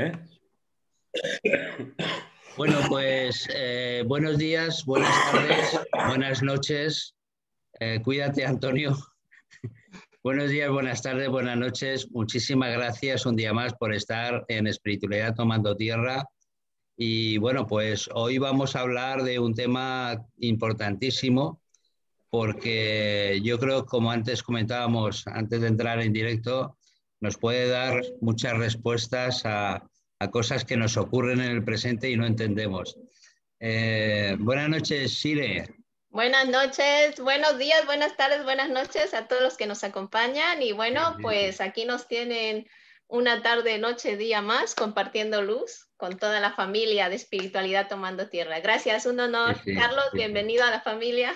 ¿Eh? Bueno, pues buenos días, buenas tardes, buenas noches. Cuídate, Antonio. Buenos días, buenas tardes, buenas noches. Muchísimas gracias un día más por estar en Espiritualidad Tomando Tierra. Y bueno, pues hoy vamos a hablar de un tema importantísimo porque yo creo, como antes comentábamos, antes de entrar en directo, nos puede dar muchas respuestas a cosas que nos ocurren en el presente y no entendemos. Buenas noches, Sire. Buenas noches, buenos días, buenas tardes, buenas noches a todos los que nos acompañan. Y bueno, pues aquí nos tienen una tarde, noche, día más compartiendo luz con toda la familia de Espiritualidad Tomando Tierra. Gracias, un honor. Sí, Carlos, bienvenido a la familia.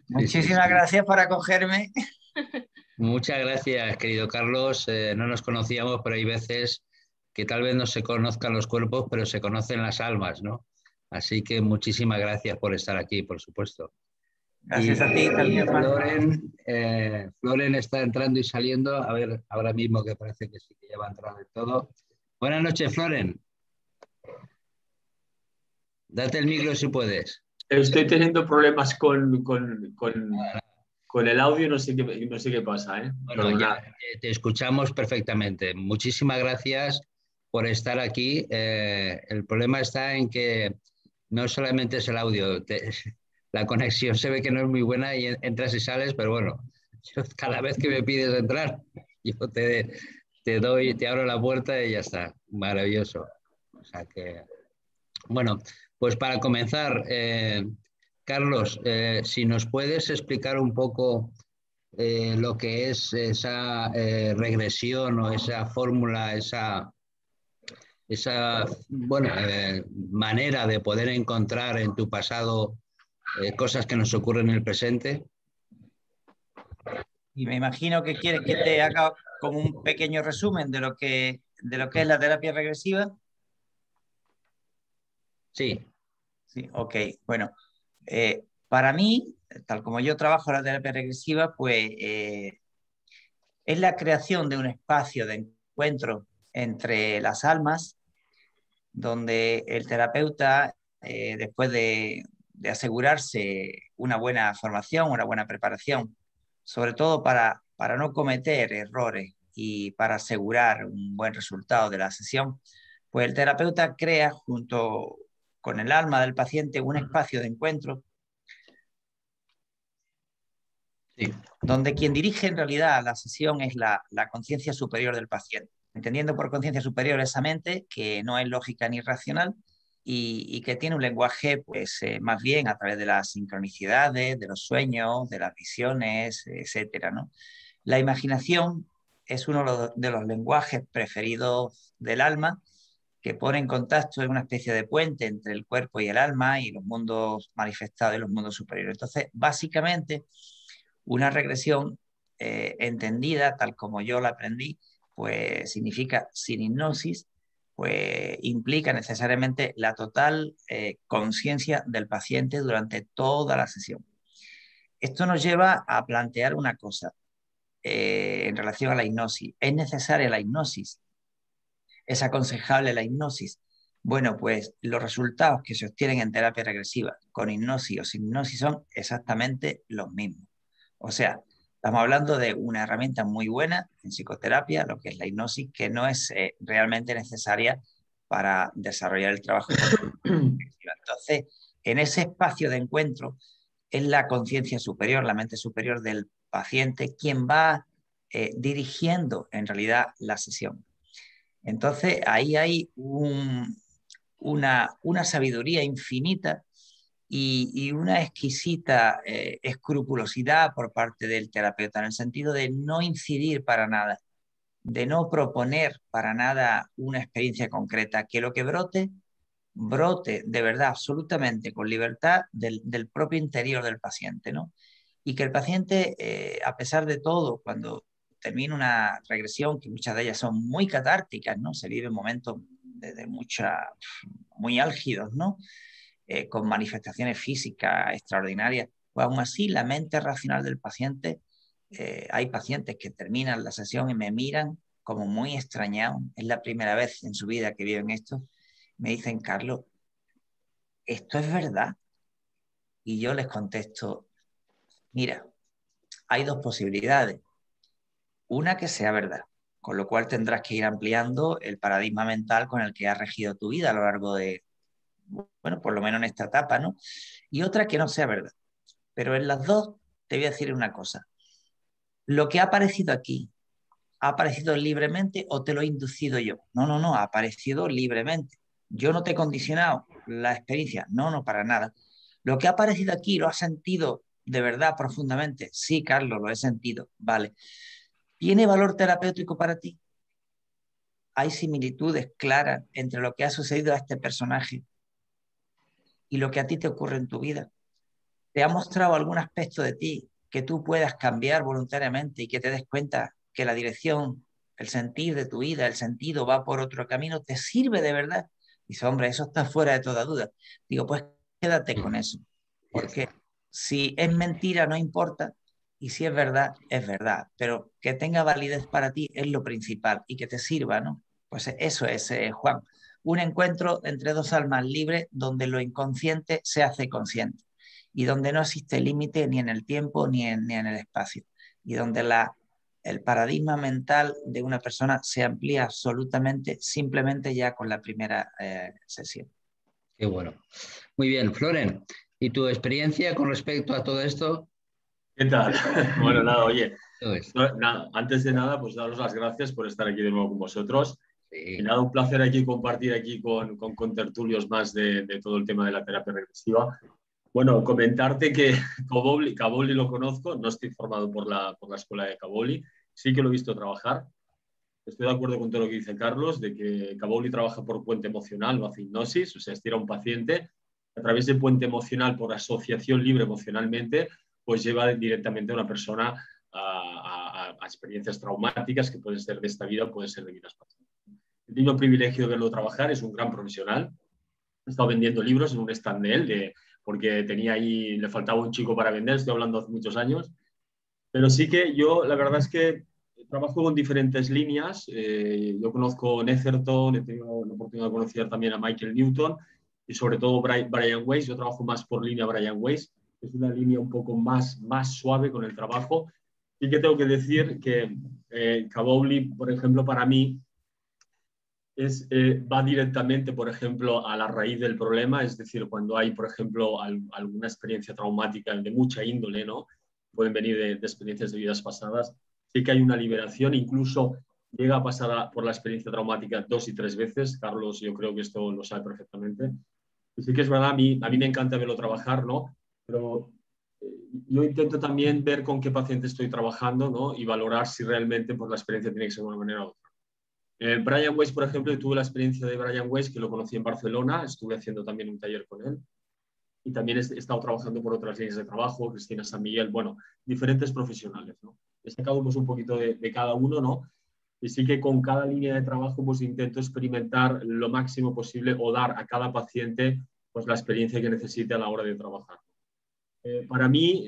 Muchísimas gracias por acogerme. Muchas gracias, querido Carlos. No nos conocíamos, pero hay veces que tal vez no se conozcan los cuerpos, pero se conocen las almas, ¿no? Así que muchísimas gracias por estar aquí, por supuesto. Gracias a ti también, Floren está entrando y saliendo. A ver, ahora mismo que parece que sí que ya va a entrar de todo. Buenas noches, Floren. Date el micro si puedes. Estoy teniendo problemas con el audio, no sé qué pasa, ¿eh? Bueno, ya te escuchamos perfectamente. Muchísimas gracias por estar aquí. El problema está en que no solamente es el audio, la conexión se ve que no es muy buena y entras y sales, pero bueno, cada vez que me pides entrar, yo te abro la puerta y ya está. Maravilloso. O sea que, bueno, pues para comenzar, Carlos, si nos puedes explicar un poco lo que es esa regresión o esa fórmula, esa bueno, manera de poder encontrar en tu pasado cosas que nos ocurren en el presente. Y me imagino que quieres que te haga como un pequeño resumen de lo que es la terapia regresiva. Sí. Sí, ok. Bueno, para mí, tal como yo trabajo la terapia regresiva, pues es la creación de un espacio de encuentro entre las almas, donde el terapeuta, después de asegurarse una buena formación, una buena preparación, sobre todo para no cometer errores y para asegurar un buen resultado de la sesión, pues el terapeuta crea junto con el alma del paciente un espacio de encuentro, Sí, donde quien dirige en realidad la sesión es la conciencia superior del paciente, entendiendo por conciencia superior esa mente que no es lógica ni racional y que tiene un lenguaje pues más bien a través de las sincronicidades, de los sueños, de las visiones, etcétera, ¿no? La imaginación es uno de los lenguajes preferidos del alma, que pone en contacto, es una especie de puente entre el cuerpo y el alma y los mundos manifestados y los mundos superiores. Entonces, básicamente, una regresión entendida tal como yo la aprendí, pues significa sin hipnosis, pues implica necesariamente la total conciencia del paciente durante toda la sesión. Esto nos lleva a plantear una cosa en relación a la hipnosis. ¿Es necesaria la hipnosis? ¿Es aconsejable la hipnosis? Bueno, pues los resultados que se obtienen en terapia regresiva con hipnosis o sin hipnosis son exactamente los mismos. O sea, estamos hablando de una herramienta muy buena en psicoterapia, lo que es la hipnosis, que no es realmente necesaria para desarrollar el trabajo. Entonces, en ese espacio de encuentro es la conciencia superior, la mente superior del paciente, quien va dirigiendo en realidad la sesión. Entonces, ahí hay una sabiduría infinita y una exquisita escrupulosidad por parte del terapeuta, en el sentido de no incidir para nada, de no proponer para nada una experiencia concreta, que lo que brote de verdad, absolutamente, con libertad del propio interior del paciente, ¿no? Y que el paciente, a pesar de todo, cuando termina una regresión, que muchas de ellas son muy catárticas, ¿no? Se viven momentos muy álgidos, ¿no? Con manifestaciones físicas extraordinarias, pues aún así la mente racional del paciente, hay pacientes que terminan la sesión y me miran como muy extrañados, es la primera vez en su vida que viven esto, me dicen, Carlos, ¿esto es verdad? Y yo les contesto, mira, hay dos posibilidades. Una, que sea verdad, con lo cual tendrás que ir ampliando el paradigma mental con el que ha regido tu vida a lo largo de, bueno, por lo menos en esta etapa, ¿no? Y otra, que no sea verdad. Pero en las dos te voy a decir una cosa. Lo que ha aparecido aquí, ¿ha aparecido libremente o te lo he inducido yo? No, no, no, ha aparecido libremente. Yo no te he condicionado la experiencia. No, no, para nada. Lo que ha aparecido aquí, ¿lo has sentido de verdad profundamente? Sí, Carlos, lo he sentido. Vale. ¿Tiene valor terapéutico para ti? ¿Hay similitudes claras entre lo que ha sucedido a este personaje y lo que a ti te ocurre en tu vida? ¿Te ha mostrado algún aspecto de ti que tú puedas cambiar voluntariamente y que te des cuenta que la dirección, el sentir de tu vida, el sentido va por otro camino? ¿Te sirve de verdad? Dice, hombre, eso está fuera de toda duda. Digo, pues quédate con eso, porque si es mentira no importa y si es verdad, pero que tenga validez para ti es lo principal y que te sirva, ¿no? Pues eso es, Juan, un encuentro entre dos almas libres donde lo inconsciente se hace consciente y donde no existe límite ni en el tiempo ni en el espacio, y donde el paradigma mental de una persona se amplía absolutamente simplemente ya con la primera sesión. Qué bueno. Muy bien, Floren, ¿y tu experiencia con respecto a todo esto? ¿Qué tal? Bueno, nada, oye, Pues, nada, antes de nada, pues daros las gracias por estar aquí de nuevo con vosotros. Y sí. nada, un placer aquí compartir aquí con tertulios más de todo el tema de la terapia regresiva. Bueno, comentarte que Caboli lo conozco, no estoy formado por la escuela de Caboli, sí que lo he visto trabajar. Estoy de acuerdo con todo lo que dice Carlos, de que Caboli trabaja por puente emocional, no hace hipnosis, o sea, estira a un paciente a través de puente emocional por asociación libre emocionalmente, pues lleva directamente a una persona a experiencias traumáticas que pueden ser de esta vida o pueden ser de vidas pasadas. He tenido el privilegio de verlo trabajar, es un gran profesional. He estado vendiendo libros en un stand de él, porque tenía ahí, le faltaba un chico para vender, estoy hablando hace muchos años. Pero sí que yo, la verdad es que trabajo con diferentes líneas. Yo conozco Netherton, he tenido la oportunidad de conocer también a Michael Newton y sobre todo Brian Weiss. Yo trabajo más por línea Brian Weiss, que es una línea un poco más suave con el trabajo. Sí que tengo que decir que Cabowli, por ejemplo, para mí va directamente, por ejemplo, a la raíz del problema, es decir, cuando hay, por ejemplo, alguna experiencia traumática de mucha índole, ¿no? Pueden venir de experiencias de vidas pasadas, sí que hay una liberación, incluso llega a pasar por la experiencia traumática 2 y 3 veces. Carlos, yo creo que esto lo sabe perfectamente. Y sí que es verdad, a mí me encanta verlo trabajar, ¿no? Pero yo intento también ver con qué paciente estoy trabajando, ¿no? Y valorar si realmente pues, la experiencia tiene que ser de una manera u otra. Brian Weiss, por ejemplo, tuve la experiencia de Brian Weiss, que lo conocí en Barcelona, estuve haciendo también un taller con él y también he estado trabajando por otras líneas de trabajo, Cristina San Miguel, bueno, diferentes profesionales, ¿no? He sacado pues, un poquito de cada uno, ¿no? Y sí que con cada línea de trabajo pues intento experimentar lo máximo posible o dar a cada paciente pues la experiencia que necesite a la hora de trabajar. Para mí,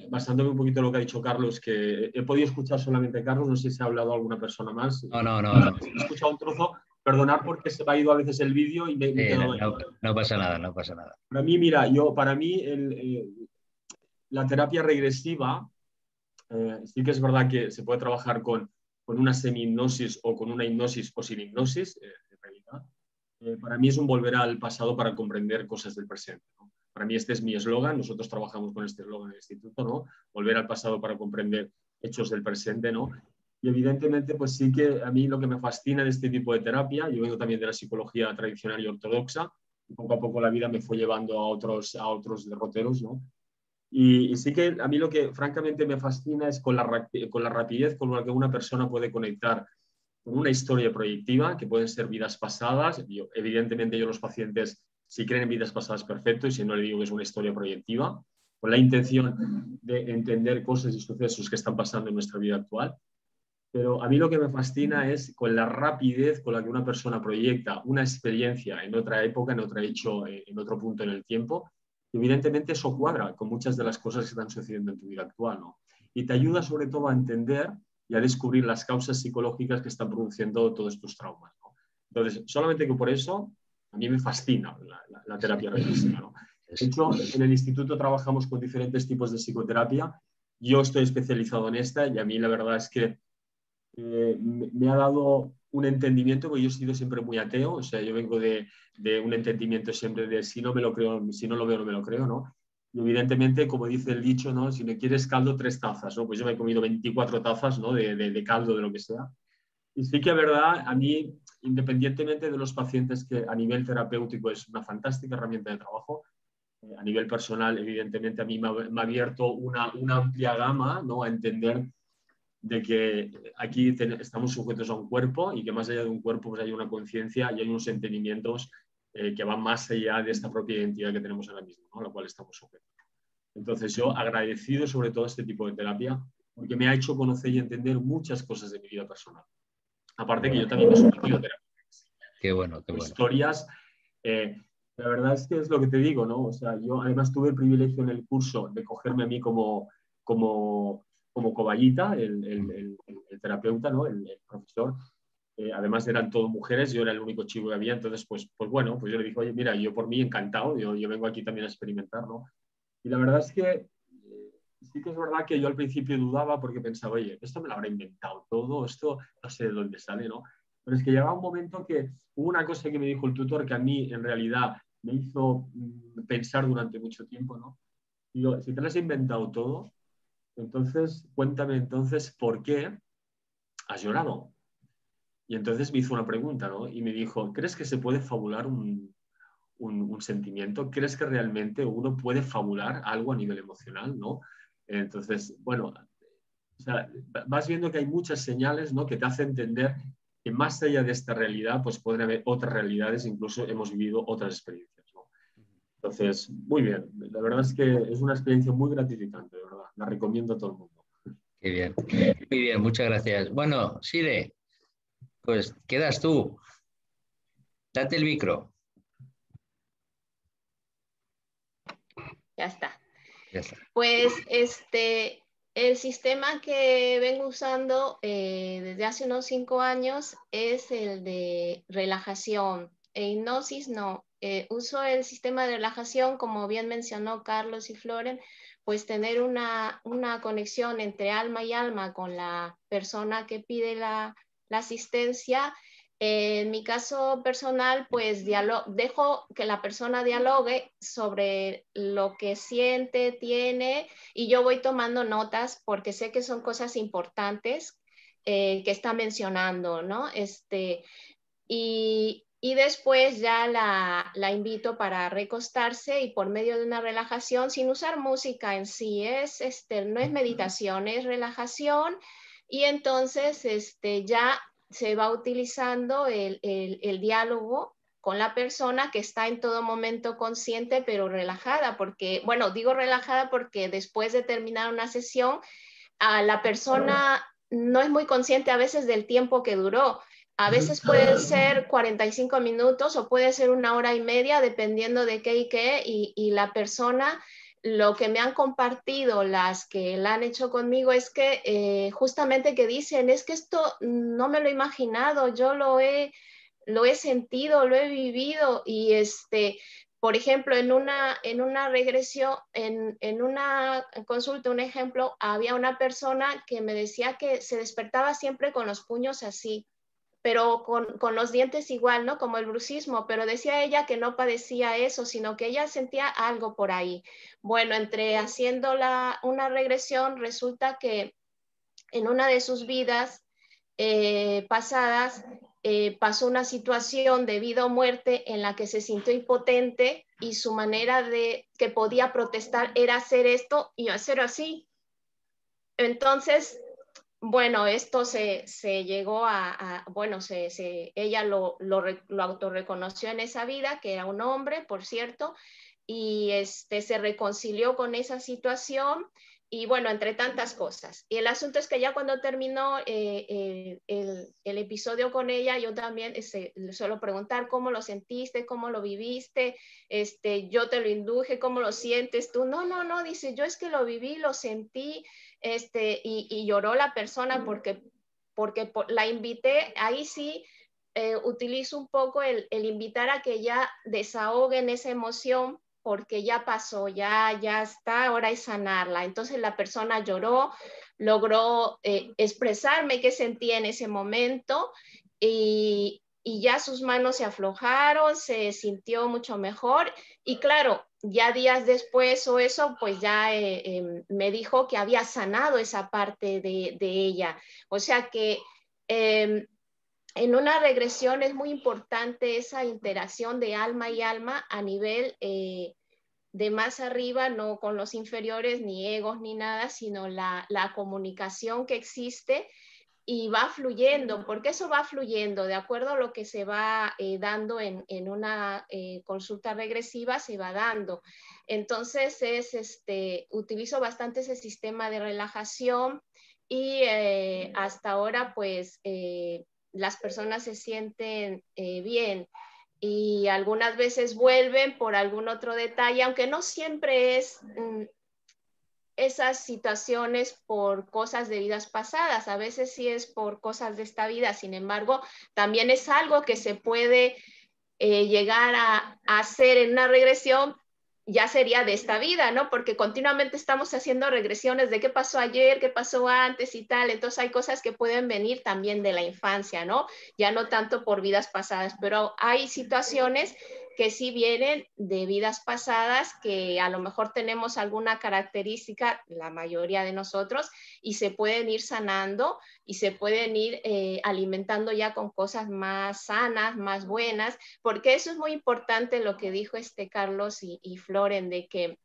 basándome un poquito en lo que ha dicho Carlos, que he podido escuchar solamente a Carlos, no sé si ha hablado alguna persona más. No. Si he escuchado un trozo, perdonar porque se me ha ido a veces el vídeo y me he quedado ahí. No pasa nada, no pasa nada. Para mí, mira, para mí la terapia regresiva, sí que es verdad que se puede trabajar con una semi-hipnosis o con una hipnosis o sin hipnosis, en realidad. Para mí es un volver al pasado para comprender cosas del presente, ¿no? Para mí este es mi eslogan, nosotros trabajamos con este eslogan en el instituto, ¿no? Volver al pasado para comprender hechos del presente, ¿no? Y evidentemente, pues sí que a mí lo que me fascina de este tipo de terapia, yo vengo también de la psicología tradicional y ortodoxa, y poco a poco la vida me fue llevando a otros derroteros, ¿no? Y sí que a mí lo que francamente me fascina es con la rapidez con la que una persona puede conectar con una historia proyectiva, que pueden ser vidas pasadas. Evidentemente yo los pacientes, si creen en vidas pasadas, perfecto, y si no, le digo que es una historia proyectiva, con la intención de entender cosas y sucesos que están pasando en nuestra vida actual. Pero a mí lo que me fascina es con la rapidez con la que una persona proyecta una experiencia en otra época, en otro hecho, en otro punto en el tiempo. Y evidentemente eso cuadra con muchas de las cosas que están sucediendo en tu vida actual, ¿no? Y te ayuda sobre todo a entender y a descubrir las causas psicológicas que están produciendo todos estos traumas, ¿no? Entonces, solamente que por eso a mí me fascina la terapia regresiva, ¿no? De hecho, en el instituto trabajamos con diferentes tipos de psicoterapia. Yo estoy especializado en esta y a mí la verdad es que me ha dado un entendimiento, porque yo he sido siempre muy ateo, o sea, yo vengo de un entendimiento siempre de si no me lo creo, si no lo veo, no me lo creo, ¿no? Y evidentemente, como dice el dicho, ¿no? Si no quieres caldo, 3 tazas, ¿no? Pues yo me he comido 24 tazas, ¿no? de caldo, de lo que sea. Y sí que es verdad, a mí, independientemente de los pacientes, que a nivel terapéutico es una fantástica herramienta de trabajo, a nivel personal, evidentemente, a mí me ha abierto una amplia gama, ¿no? A entender de que aquí estamos sujetos a un cuerpo y que más allá de un cuerpo pues hay una conciencia y hay unos entendimientos que van más allá de esta propia identidad que tenemos ahora mismo, ¿no? A la cual estamos sujetos. Entonces yo agradecido sobre todo este tipo de terapia porque me ha hecho conocer y entender muchas cosas de mi vida personal. Aparte que yo también me he sometido a terapia. Qué bueno, qué bueno. Historias, la verdad es que es lo que te digo, ¿no? O sea, yo además tuve el privilegio en el curso de cogerme a mí como coballita, el terapeuta, ¿no? El profesor. Además eran todas mujeres, yo era el único chico que había, entonces pues bueno, pues yo le dije, oye, mira, yo por mí encantado, yo vengo aquí también a experimentar, ¿no? Y la verdad es que sí que es verdad que yo al principio dudaba porque pensaba, oye, esto me lo habrá inventado todo, esto no sé de dónde sale, ¿no? Pero es que llegaba un momento que hubo una cosa que me dijo el tutor que a mí en realidad me hizo pensar durante mucho tiempo, ¿no? Digo, si te lo has inventado todo, entonces cuéntame entonces por qué has llorado. Y entonces me hizo una pregunta, ¿no? Y me dijo, ¿crees que se puede fabular un sentimiento? ¿Crees que realmente uno puede fabular algo a nivel emocional, ¿no? Entonces, bueno, o sea, vas viendo que hay muchas señales, ¿no? Que te hacen entender que más allá de esta realidad, pues pueden haber otras realidades, incluso hemos vivido otras experiencias, ¿no? Entonces, muy bien. La verdad es que es una experiencia muy gratificante, de verdad. La recomiendo a todo el mundo. Qué bien. Muy bien, muchas gracias. Bueno, Sire, pues quedas tú. Date el micro. Ya está. Ya está. Pues el sistema que vengo usando desde hace unos 5 años es el de relajación. E hipnosis no. Uso el sistema de relajación, como bien mencionó Carlos y Floren, pues tener una conexión entre alma y alma con la persona que pide la asistencia. En mi caso personal, pues dejo que la persona dialogue sobre lo que siente, tiene, y yo voy tomando notas porque sé que son cosas importantes que está mencionando, ¿no? Y después ya la invito para recostarse y por medio de una relajación, sin usar música en sí, no es meditación, es relajación, y entonces ya se va utilizando el diálogo con la persona que está en todo momento consciente pero relajada, porque, bueno, digo relajada porque después de terminar una sesión, a la persona no es muy consciente a veces del tiempo que duró. A veces pueden ser 45 minutos o puede ser 1 hora y media, dependiendo de qué y qué, y la persona, lo que me han compartido las que la han hecho conmigo es que justamente que dicen, es que esto no me lo he imaginado, yo lo he sentido, lo he vivido, y por ejemplo, en una regresión, en una consulta, un ejemplo, había una persona que me decía que se despertaba siempre con los puños así, pero con los dientes igual, ¿no? Como el bruxismo, pero decía ella que no padecía eso, sino que ella sentía algo por ahí. Bueno, entre haciendo una regresión, resulta que en una de sus vidas pasadas pasó una situación de vida o muerte en la que se sintió impotente y su manera de que podía protestar era hacer esto y hacer así. Entonces, bueno, esto se llegó bueno, ella lo autorreconoció en esa vida, que era un hombre, por cierto, y se reconcilió con esa situación y bueno, entre tantas cosas. Y el asunto es que ya cuando terminó el episodio con ella, yo también le suelo preguntar cómo lo sentiste, cómo lo viviste, yo te lo induje, cómo lo sientes tú. No, dice, yo es que lo viví, lo sentí, y lloró la persona porque la invité, ahí sí. Utilizo un poco el invitar a que ella desahoguen esa emoción porque ya pasó, ya está, ahora es sanarla. Entonces la persona lloró, logró expresarme qué sentía en ese momento y ya sus manos se aflojaron, se sintió mucho mejor y claro, ya días después o eso, pues ya me dijo que había sanado esa parte de ella. O sea que en una regresión es muy importante esa interacción de alma y alma a nivel de más arriba, no con los inferiores, ni egos, ni nada, sino la comunicación que existe y va fluyendo, porque eso va fluyendo, de acuerdo a lo que se va dando en una consulta regresiva, se va dando. Entonces, utilizo bastante ese sistema de relajación y hasta ahora, pues, las personas se sienten bien y algunas veces vuelven por algún otro detalle, aunque no siempre es esas situaciones por cosas de vidas pasadas, a veces sí es por cosas de esta vida, sin embargo, también es algo que se puede llegar a hacer en una regresión, ya sería de esta vida, ¿no? Porque continuamente estamos haciendo regresiones de qué pasó ayer, qué pasó antes y tal, entonces hay cosas que pueden venir también de la infancia, ¿no? Ya no tanto por vidas pasadas, pero hay situaciones que sí vienen de vidas pasadas, que a lo mejor tenemos alguna característica, la mayoría de nosotros, y se pueden ir sanando y se pueden ir alimentando ya con cosas más sanas, más buenas, porque eso es muy importante lo que dijo Carlos y Floren, de que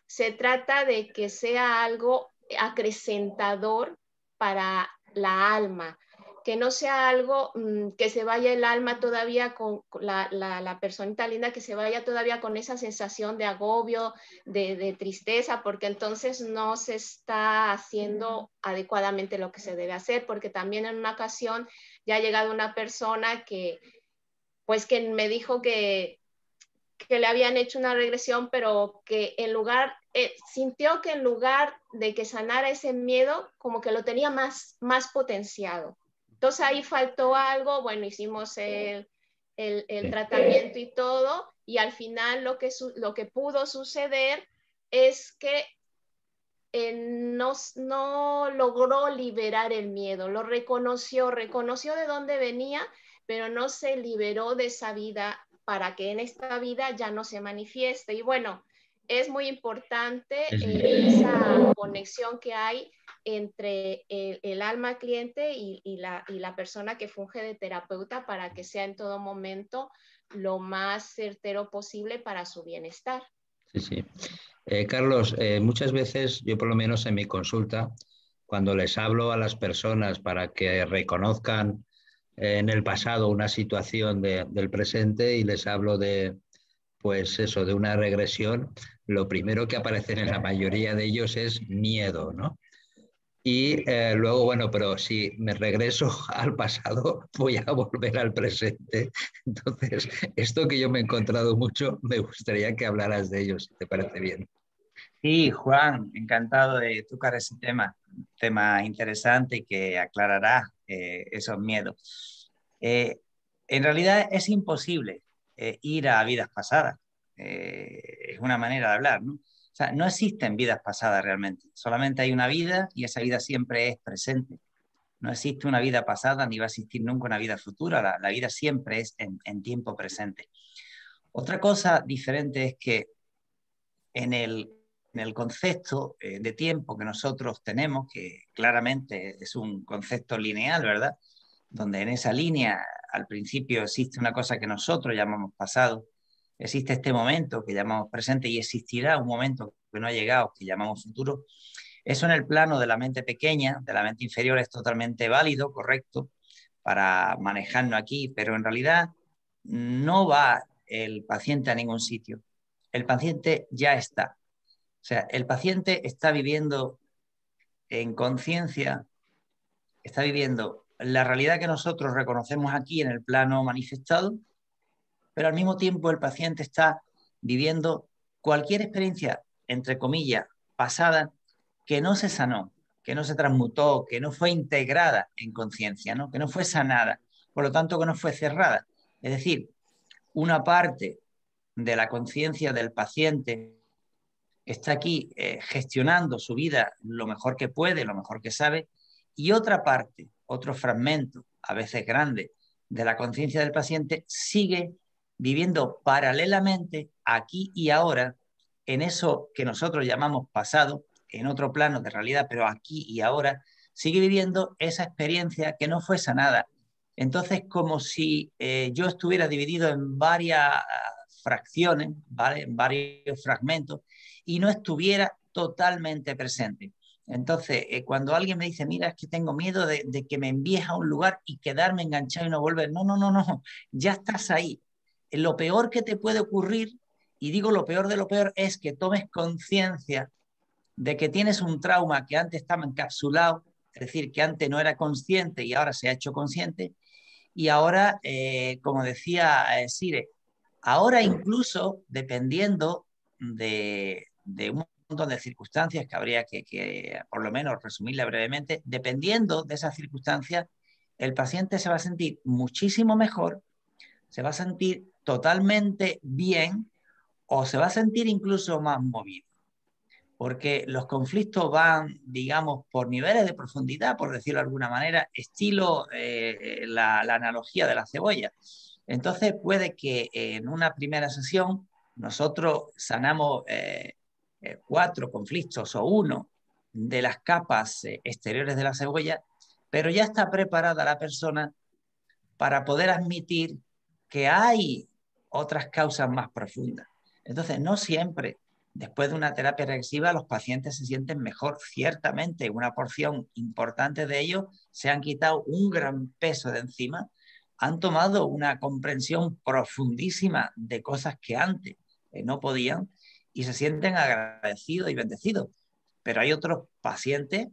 se trata de que sea algo acrecentador para la alma, que no sea algo que se vaya el alma todavía con la personita linda, que se vaya todavía con esa sensación de agobio, de tristeza, porque entonces no se está haciendo adecuadamente lo que se debe hacer, porque también en una ocasión ya ha llegado una persona que me dijo que le habían hecho una regresión, pero que sintió que en lugar de que sanara ese miedo, como que lo tenía más potenciado. Entonces ahí faltó algo, bueno, hicimos el tratamiento y todo, y al final lo que pudo suceder es que no logró liberar el miedo, lo reconoció de dónde venía, pero no se liberó de esa vida para que en esta vida ya no se manifieste. Y bueno, es muy importante esa conexión que hay entre el alma cliente y la persona que funge de terapeuta para que sea en todo momento lo más certero posible para su bienestar. Sí, sí. Carlos, muchas veces yo por lo menos en mi consulta, cuando les hablo a las personas para que reconozcan en el pasado una situación del presente y les hablo de, pues eso, de una regresión, lo primero que aparece en la mayoría de ellos es miedo, ¿no? Y luego, bueno, pero si me regreso al pasado, voy a volver al presente. Entonces, esto que yo me he encontrado mucho, me gustaría que hablaras de ello, si te parece bien. Sí, Juan, encantado de tocar ese tema interesante que aclarará esos miedos. En realidad es imposible ir a vidas pasadas. Es una manera de hablar, ¿no? O sea, no existen vidas pasadas realmente. Solamente hay una vida y esa vida siempre es presente. No existe una vida pasada ni va a existir nunca una vida futura. La vida siempre es en tiempo presente. Otra cosa diferente es que en el concepto de tiempo que nosotros tenemos, que claramente es un concepto lineal, ¿verdad? Donde en esa línea al principio existe una cosa que nosotros llamamos pasado, existe este momento que llamamos presente y existirá un momento que no ha llegado, que llamamos futuro. Eso en el plano de la mente pequeña, de la mente inferior, es totalmente válido, correcto, para manejarnos aquí, pero en realidad no va el paciente a ningún sitio. El paciente ya está. O sea, el paciente está viviendo en conciencia está viviendo la realidad que nosotros reconocemos aquí en el plano manifestado, pero al mismo tiempo el paciente está viviendo cualquier experiencia, entre comillas, pasada, que no se sanó, que no se transmutó, que no fue integrada en conciencia, ¿no? Que no fue sanada, por lo tanto que no fue cerrada. Es decir, una parte de la conciencia del paciente está aquí gestionando su vida lo mejor que puede, lo mejor que sabe, y otra parte, otro fragmento, a veces grande, de la conciencia del paciente sigue viviendo paralelamente aquí y ahora en eso que nosotros llamamos pasado, en otro plano de realidad, pero aquí y ahora, sigue viviendo esa experiencia que no fue sanada. Entonces, como si yo estuviera dividido en varias fracciones, ¿vale? En varios fragmentos, y no estuviera totalmente presente. Entonces, cuando alguien me dice, mira, es que tengo miedo de que me envíes a un lugar y quedarme enganchado y no volver. No, no, no, no, ya estás ahí. Lo peor que te puede ocurrir, y digo lo peor de lo peor, es que tomes conciencia de que tienes un trauma que antes estaba encapsulado, es decir, que antes no era consciente y ahora se ha hecho consciente, y ahora, como decía Sire, ahora incluso dependiendo de un montón de circunstancias que habría que por lo menos resumirla brevemente, dependiendo de esas circunstancias, el paciente se va a sentir muchísimo mejor, se va a sentir totalmente bien o se va a sentir incluso más movido. Porque los conflictos van, digamos, por niveles de profundidad, por decirlo de alguna manera, estilo la analogía de la cebolla. Entonces puede que en una primera sesión nosotros sanamos 4 conflictos o 1 de las capas exteriores de la cebolla, pero ya está preparada la persona para poder admitir que hay otras causas más profundas. Entonces, no siempre, después de una terapia regresiva, los pacientes se sienten mejor. Ciertamente, una porción importante de ellos se han quitado un gran peso de encima, han tomado una comprensión profundísima de cosas que antes no podían y se sienten agradecidos y bendecidos. Pero hay otros pacientes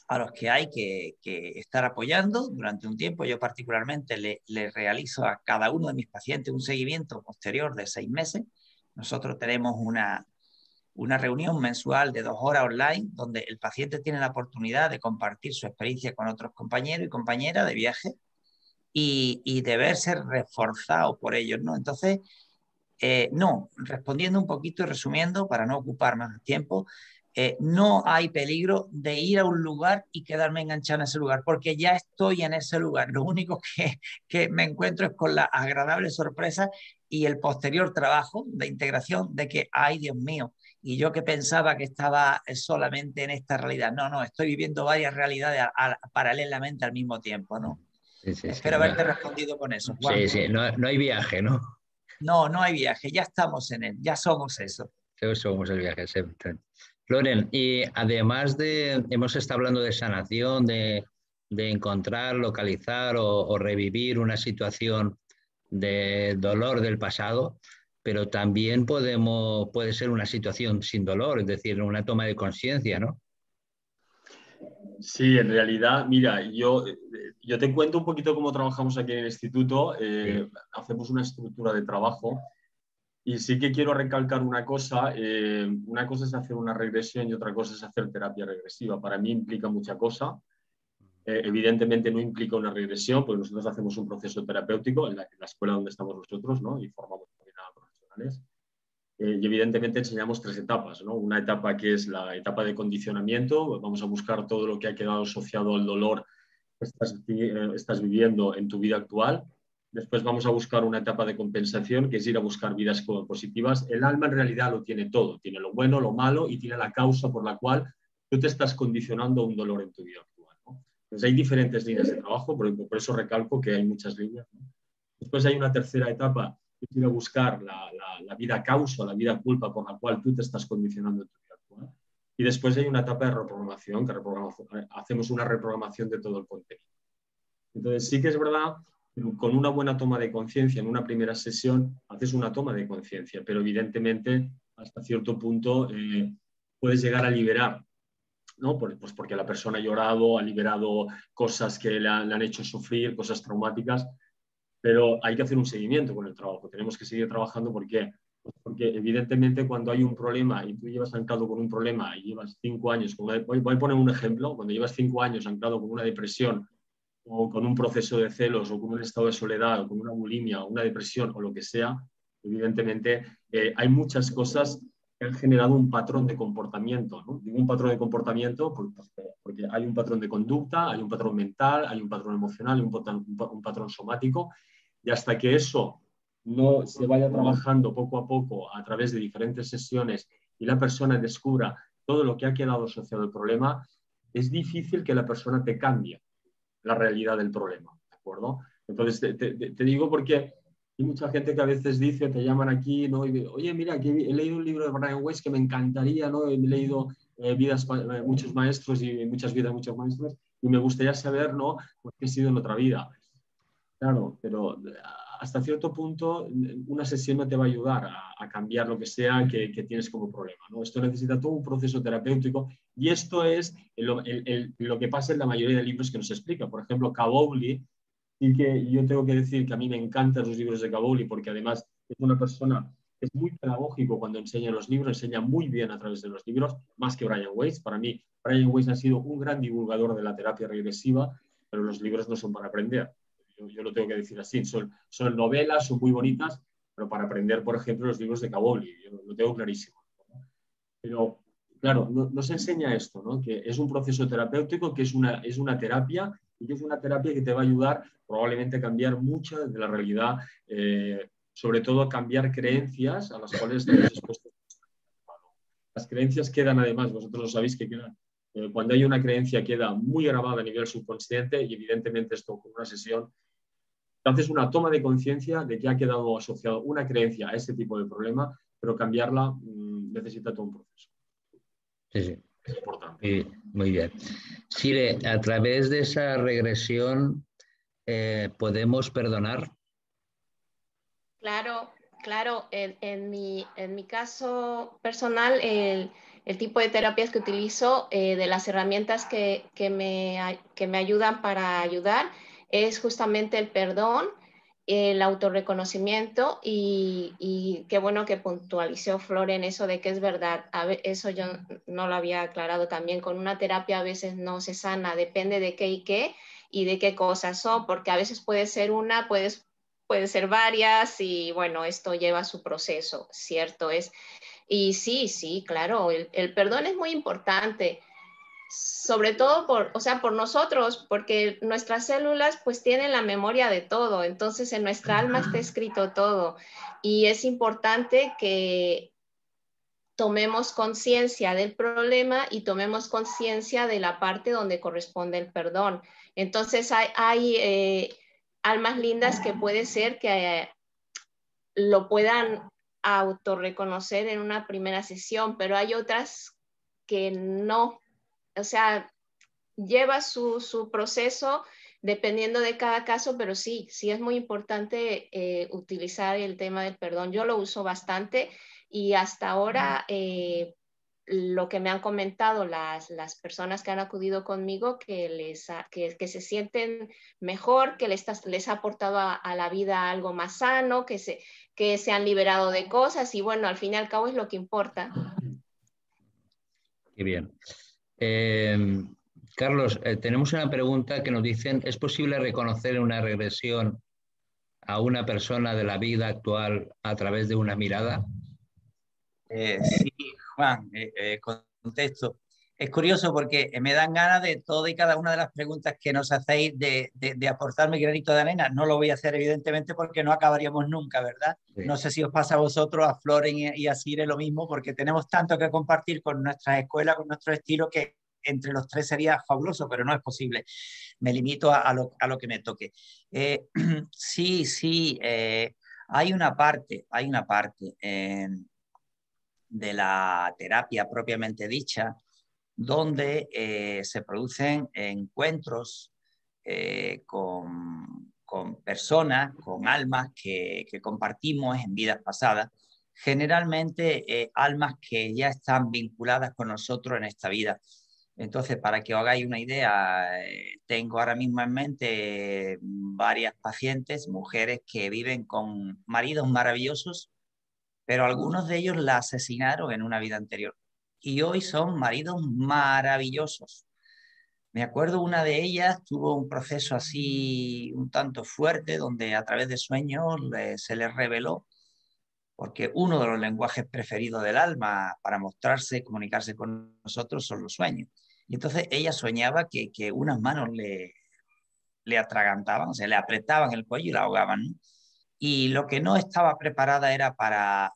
a los que hay que estar apoyando durante un tiempo. Yo particularmente le realizo a cada uno de mis pacientes un seguimiento posterior de 6 meses. Nosotros tenemos una reunión mensual de 2 horas online donde el paciente tiene la oportunidad de compartir su experiencia con otros compañeros y compañeras de viaje y de verse reforzado por ellos, ¿no? Entonces, no, respondiendo un poquito y resumiendo para no ocupar más tiempo, no hay peligro de ir a un lugar y quedarme enganchado en ese lugar, porque ya estoy en ese lugar. Lo único que me encuentro es con la agradable sorpresa y el posterior trabajo de integración de que, ay, Dios mío, y yo que pensaba que estaba solamente en esta realidad. No, no, estoy viviendo varias realidades paralelamente al mismo tiempo, ¿no? Sí, sí, Espero haberte respondido con eso, Juan. Sí, sí, no, no hay viaje, ¿no? No, no hay viaje, ya estamos en él, ya somos eso. Todos somos el viaje, sí. Loren, y además hemos estado hablando de sanación, de encontrar, localizar o revivir una situación de dolor del pasado, pero también puede ser una situación sin dolor, es decir, una toma de conciencia, ¿no? Sí, en realidad, mira, yo te cuento un poquito cómo trabajamos aquí en el instituto. Sí. Hacemos una estructura de trabajo y sí que quiero recalcar una cosa. Una cosa es hacer una regresión y otra cosa es hacer terapia regresiva. Para mí implica mucha cosa. Evidentemente no implica una regresión, porque nosotros hacemos un proceso terapéutico en la escuela donde estamos nosotros, ¿no? Y formamos también a profesionales. Y evidentemente enseñamos 3 etapas, ¿no? Una etapa que es la etapa de condicionamiento. Vamos a buscar todo lo que ha quedado asociado al dolor que estás viviendo en tu vida actual. Después vamos a buscar una etapa de compensación, que es ir a buscar vidas positivas. El alma en realidad lo tiene todo. Tiene lo bueno, lo malo y tiene la causa por la cual tú te estás condicionando a un dolor en tu vida actual, ¿no? Entonces hay diferentes líneas de trabajo, por eso recalco que hay muchas líneas, ¿no? Después hay una tercera etapa, que es ir a buscar la vida causa, la vida culpa por la cual tú te estás condicionando en tu vida actual. Y después hay una etapa de reprogramación, hacemos una reprogramación de todo el contenido. Entonces sí que es verdad, con una buena toma de conciencia en una primera sesión haces una toma de conciencia, pero evidentemente hasta cierto punto puedes llegar a liberar ¿no? Pues porque la persona ha llorado, ha liberado cosas que le han hecho sufrir, cosas traumáticas, pero hay que hacer un seguimiento con el trabajo. Tenemos que seguir trabajando porque evidentemente cuando hay un problema y tú llevas anclado con un problema y llevas 5 años, voy a poner un ejemplo, cuando llevas 5 años anclado con una depresión o con un proceso de celos o con un estado de soledad o con una bulimia o una depresión o lo que sea, evidentemente hay muchas cosas que han generado un patrón de comportamiento, ¿no? Digo un patrón de comportamiento porque hay un patrón de conducta, hay un patrón mental, hay un patrón emocional, un patrón somático, y hasta que eso no se vaya trabajando poco a poco a través de diferentes sesiones y la persona descubra todo lo que ha quedado asociado al problema, es difícil que la persona te cambie la realidad del problema, ¿de acuerdo? Entonces, te digo porque hay mucha gente que a veces dice, te llaman aquí, ¿no? Y, oye, mira, que he leído un libro de Brian Weiss que me encantaría, ¿no? He leído muchos maestros y muchas vidas de muchos maestros, y me gustaría saber, ¿no? Pues qué he sido en otra vida. Claro, pero hasta cierto punto una sesión no te va a ayudar a cambiar lo que sea que tienes como problema, ¿no? Esto necesita todo un proceso terapéutico y esto es lo que pasa en la mayoría de libros que nos explica. Por ejemplo, Kavoli, y que yo tengo que decir que a mí me encantan los libros de Kavoli porque además es una persona que es muy pedagógico cuando enseña los libros, enseña muy bien a través de los libros, más que Brian Weiss. Para mí, Brian Weiss ha sido un gran divulgador de la terapia regresiva, pero los libros no son para aprender. Yo lo tengo que decir así, son novelas, son muy bonitas, pero para aprender, por ejemplo, los libros de Kavoli, yo lo tengo clarísimo. Pero, claro, no se enseña esto, ¿no? Que es un proceso terapéutico, que es una terapia y que es una terapia que te va a ayudar probablemente a cambiar mucha de la realidad, sobre todo a cambiar creencias a las cuales estamos expuestos. Las creencias quedan, además, vosotros lo sabéis que quedan. Cuando hay una creencia queda muy grabada a nivel subconsciente y evidentemente esto con una sesión haces una toma de conciencia de que ha quedado asociado una creencia a ese tipo de problema, pero cambiarla necesita todo un proceso. Sí, sí. Es importante. Muy bien. Sire, a través de esa regresión, ¿podemos perdonar? Claro, claro. En mi caso personal, el tipo de terapias que utilizo, de las herramientas que me ayudan para ayudar, es justamente el perdón, el autorreconocimiento y qué bueno que puntualizó Flor en eso de que es verdad. Eso yo no lo había aclarado también. Con una terapia a veces no se sana, depende de qué y de qué cosas son, porque a veces puede ser una, puede ser varias y bueno, esto lleva su proceso, ¿cierto? Y sí, claro, el perdón es muy importante, sobre todo por nosotros, porque nuestras células pues tienen la memoria de todo, entonces en nuestra alma está escrito todo y es importante que tomemos conciencia del problema y tomemos conciencia de la parte donde corresponde el perdón. Entonces hay almas lindas que puede ser que lo puedan autorreconocer en una primera sesión, pero hay otras que no, o sea, lleva su proceso dependiendo de cada caso, pero sí es muy importante utilizar el tema del perdón. Yo lo uso bastante y hasta ahora lo que me han comentado las personas que han acudido conmigo, que se sienten mejor, que les ha aportado a la vida algo más sano, que se han liberado de cosas y bueno, al fin y al cabo es lo que importa. Qué bien. Carlos, tenemos una pregunta que nos dicen, ¿es posible reconocer una regresión a una persona de la vida actual a través de una mirada? Sí, Juan, contesto. Es curioso porque me dan ganas de toda y cada una de las preguntas que nos hacéis de aportar mi granito de arena. No lo voy a hacer, evidentemente, porque no acabaríamos nunca, ¿verdad? Sí. No sé si os pasa a vosotros, a Floren y a Sire lo mismo, porque tenemos tanto que compartir con nuestras escuelas, con nuestro estilo, que entre los tres sería fabuloso, pero no es posible. Me limito a lo que me toque. Sí, hay una parte de la terapia propiamente dicha, donde se producen encuentros con personas, con almas que compartimos en vidas pasadas, generalmente almas que ya están vinculadas con nosotros en esta vida. Entonces, para que os hagáis una idea, tengo ahora mismo en mente varias pacientes, mujeres que viven con maridos maravillosos, pero algunos de ellos la asesinaron en una vida anterior. Y hoy son maridos maravillosos. Me acuerdo una de ellas tuvo un proceso así un tanto fuerte, donde a través de sueños se le reveló, porque uno de los lenguajes preferidos del alma para mostrarse, comunicarse con nosotros son los sueños. Y entonces ella soñaba que unas manos le atragantaban, o sea, le apretaban el cuello y la ahogaban, ¿no? Y lo que no estaba preparada era para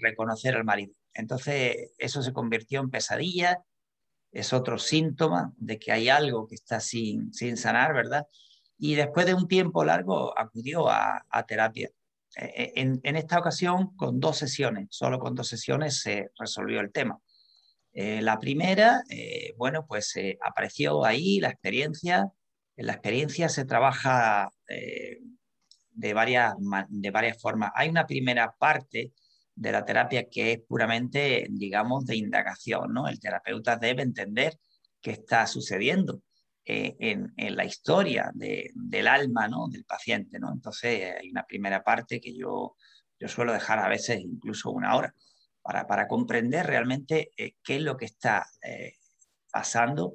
reconocer al marido. Entonces eso se convirtió en pesadilla, es otro síntoma de que hay algo que está sin sanar, ¿verdad? Y después de un tiempo largo acudió a terapia. En esta ocasión con 2 sesiones, solo con 2 sesiones se resolvió el tema. La primera, bueno, pues apareció ahí la experiencia. En la experiencia se trabaja de varias formas. Hay una primera parte de la terapia que es puramente, digamos, de indagación, ¿no? El terapeuta debe entender qué está sucediendo en la historia del alma, ¿no? Del paciente, ¿no? Entonces hay una primera parte que yo suelo dejar a veces incluso 1 hora para comprender realmente qué es lo que está pasando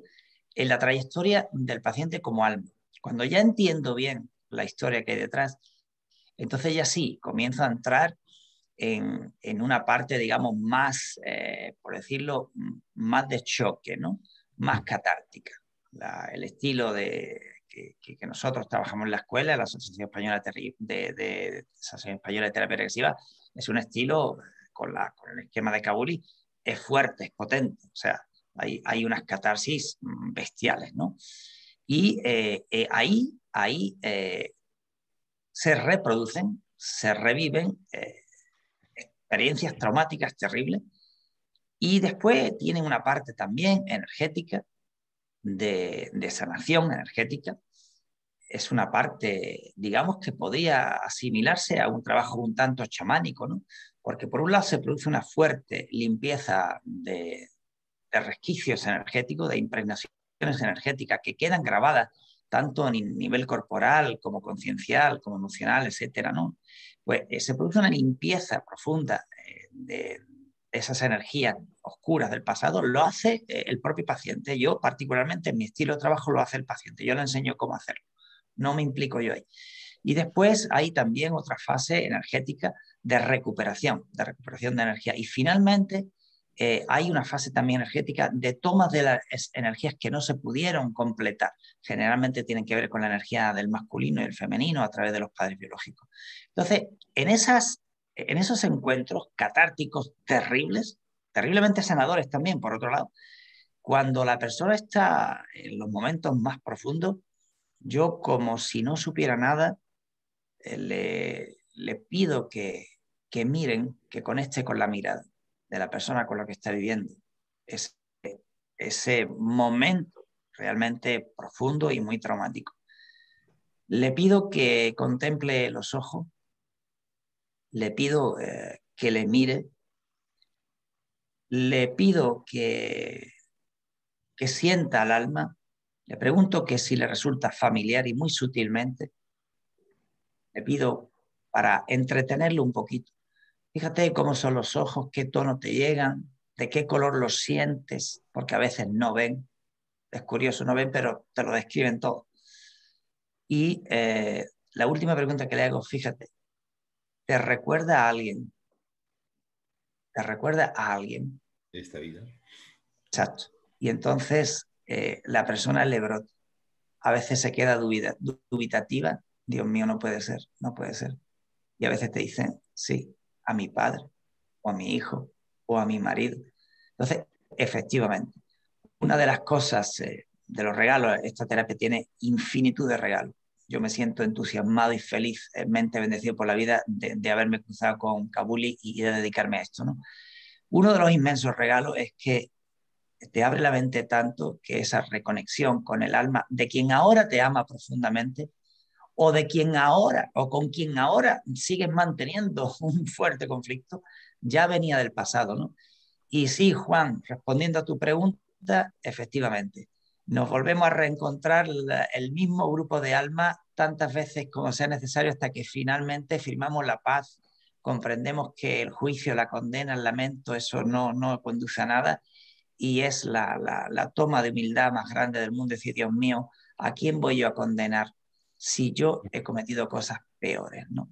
en la trayectoria del paciente como alma. Cuando ya entiendo bien la historia que hay detrás, entonces ya sí, comienzo a entrar en una parte, digamos, más, por decirlo, más de choque, ¿no? Más catártica. El estilo que nosotros trabajamos en la escuela, la Asociación Española Asociación Española de Terapia Regresiva, es un estilo con el esquema de Cabuli, es fuerte, es potente, o sea, hay unas catarsis bestiales, ¿no? Y ahí se reproducen, se reviven experiencias traumáticas terribles y después tienen una parte también energética de sanación energética. Es una parte, digamos, que podría asimilarse a un trabajo un tanto chamánico, ¿no? Porque por un lado se produce una fuerte limpieza de resquicios energéticos, de impregnaciones energéticas que quedan grabadas tanto a nivel corporal como conciencial, como emocional, etcétera, ¿no? Pues se produce una limpieza profunda de esas energías oscuras del pasado, lo hace el propio paciente. Yo, particularmente, en mi estilo de trabajo lo hace el paciente. Yo le enseño cómo hacerlo. No me implico yo ahí. Y después hay también otra fase energética de recuperación de energía. Y finalmente hay una fase también energética de tomas de las energías que no se pudieron completar. Generalmente tienen que ver con la energía del masculino y el femenino a través de los padres biológicos. Entonces, en esos encuentros catárticos terribles, terriblemente sanadores también, por otro lado, cuando la persona está en los momentos más profundos, yo, como si no supiera nada, le pido que miren, que conecte con la mirada de la persona con la que está viviendo ese momento realmente profundo y muy traumático. Le pido que contemple los ojos, le pido que le mire, le pido que sienta al alma, le pregunto que si le resulta familiar y muy sutilmente, le pido para entretenerlo un poquito. Fíjate cómo son los ojos, qué tono te llegan, de qué color los sientes, porque a veces no ven. Es curioso, no ven, pero te lo describen todo. Y la última pregunta que le hago, fíjate, ¿te recuerda a alguien? ¿Te recuerda a alguien? De esta vida. Exacto. Y entonces la persona le brota. A veces se queda dubitativa. Dios mío, no puede ser, no puede ser. Y a veces te dicen, sí, a mi padre, o a mi hijo, o a mi marido. Entonces, efectivamente, una de las cosas de los regalos, esta terapia tiene infinitud de regalos. Yo me siento entusiasmado y feliz, mente bendecido por la vida de haberme cruzado con Cabuli y de dedicarme a esto, ¿no? Uno de los inmensos regalos es que te abre la mente tanto que esa reconexión con el alma de quien ahora te ama profundamente o de quien ahora o con quien ahora sigues manteniendo un fuerte conflicto, ya venía del pasado, ¿no? Y sí, Juan, respondiendo a tu pregunta, efectivamente, nos volvemos a reencontrar el mismo grupo de almas tantas veces como sea necesario hasta que finalmente firmamos la paz, comprendemos que el juicio, la condena, el lamento, eso no conduce a nada, y es la toma de humildad más grande del mundo, decir, Dios mío, ¿a quién voy yo a condenar si yo he cometido cosas peores, ¿no?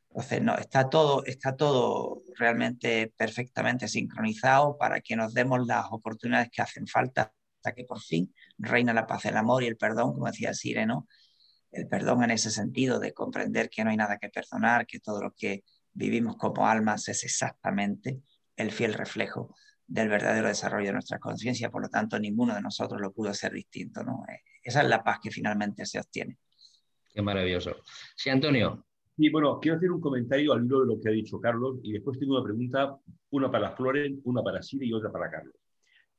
Entonces, no, está todo realmente perfectamente sincronizado para que nos demos las oportunidades que hacen falta hasta que por fin reina la paz, el amor y el perdón, como decía Sire, ¿no? El perdón en ese sentido de comprender que no hay nada que perdonar, que todo lo que vivimos como almas es exactamente el fiel reflejo del verdadero desarrollo de nuestra conciencia, por lo tanto ninguno de nosotros lo pudo ser distinto, ¿no? Esa es la paz que finalmente se obtiene. Qué maravilloso. Sí, Antonio. Y bueno, quiero hacer un comentario al hilo de lo que ha dicho Carlos y después tengo una pregunta, una para Floren, una para Sire y otra para Carlos.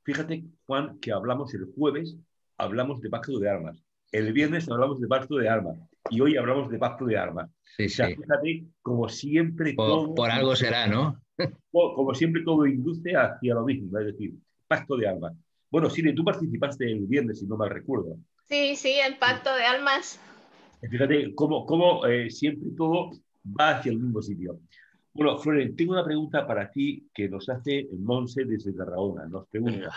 Fíjate, Juan, que hablamos el jueves, hablamos de pacto de armas. El viernes hablamos de pacto de armas y hoy hablamos de pacto de armas. Sí, o sea, sí. fíjate, como siempre por algo será, ¿no? Como siempre todo induce hacia lo mismo, es decir, pacto de almas. Bueno, Sire, tú participaste el viernes, si no mal recuerdo. Sí, el pacto de almas. Fíjate cómo siempre todo va hacia el mismo sitio. Bueno, Floren, tengo una pregunta para ti que nos hace Monse desde Tarragona. Nos pregunta,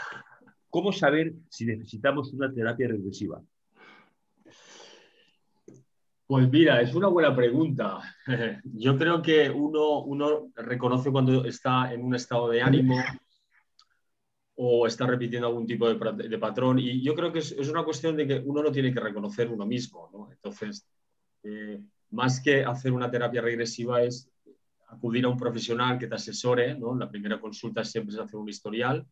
¿cómo saber si necesitamos una terapia regresiva? Pues mira, es una buena pregunta. Yo creo que uno reconoce cuando está en un estado de ánimo o está repitiendo algún tipo de patrón, y yo creo que es una cuestión de que uno no tiene que reconocer uno mismo, ¿no? Entonces, más que hacer una terapia regresiva es acudir a un profesional que te asesore, ¿no? La primera consulta siempre es hacer un historial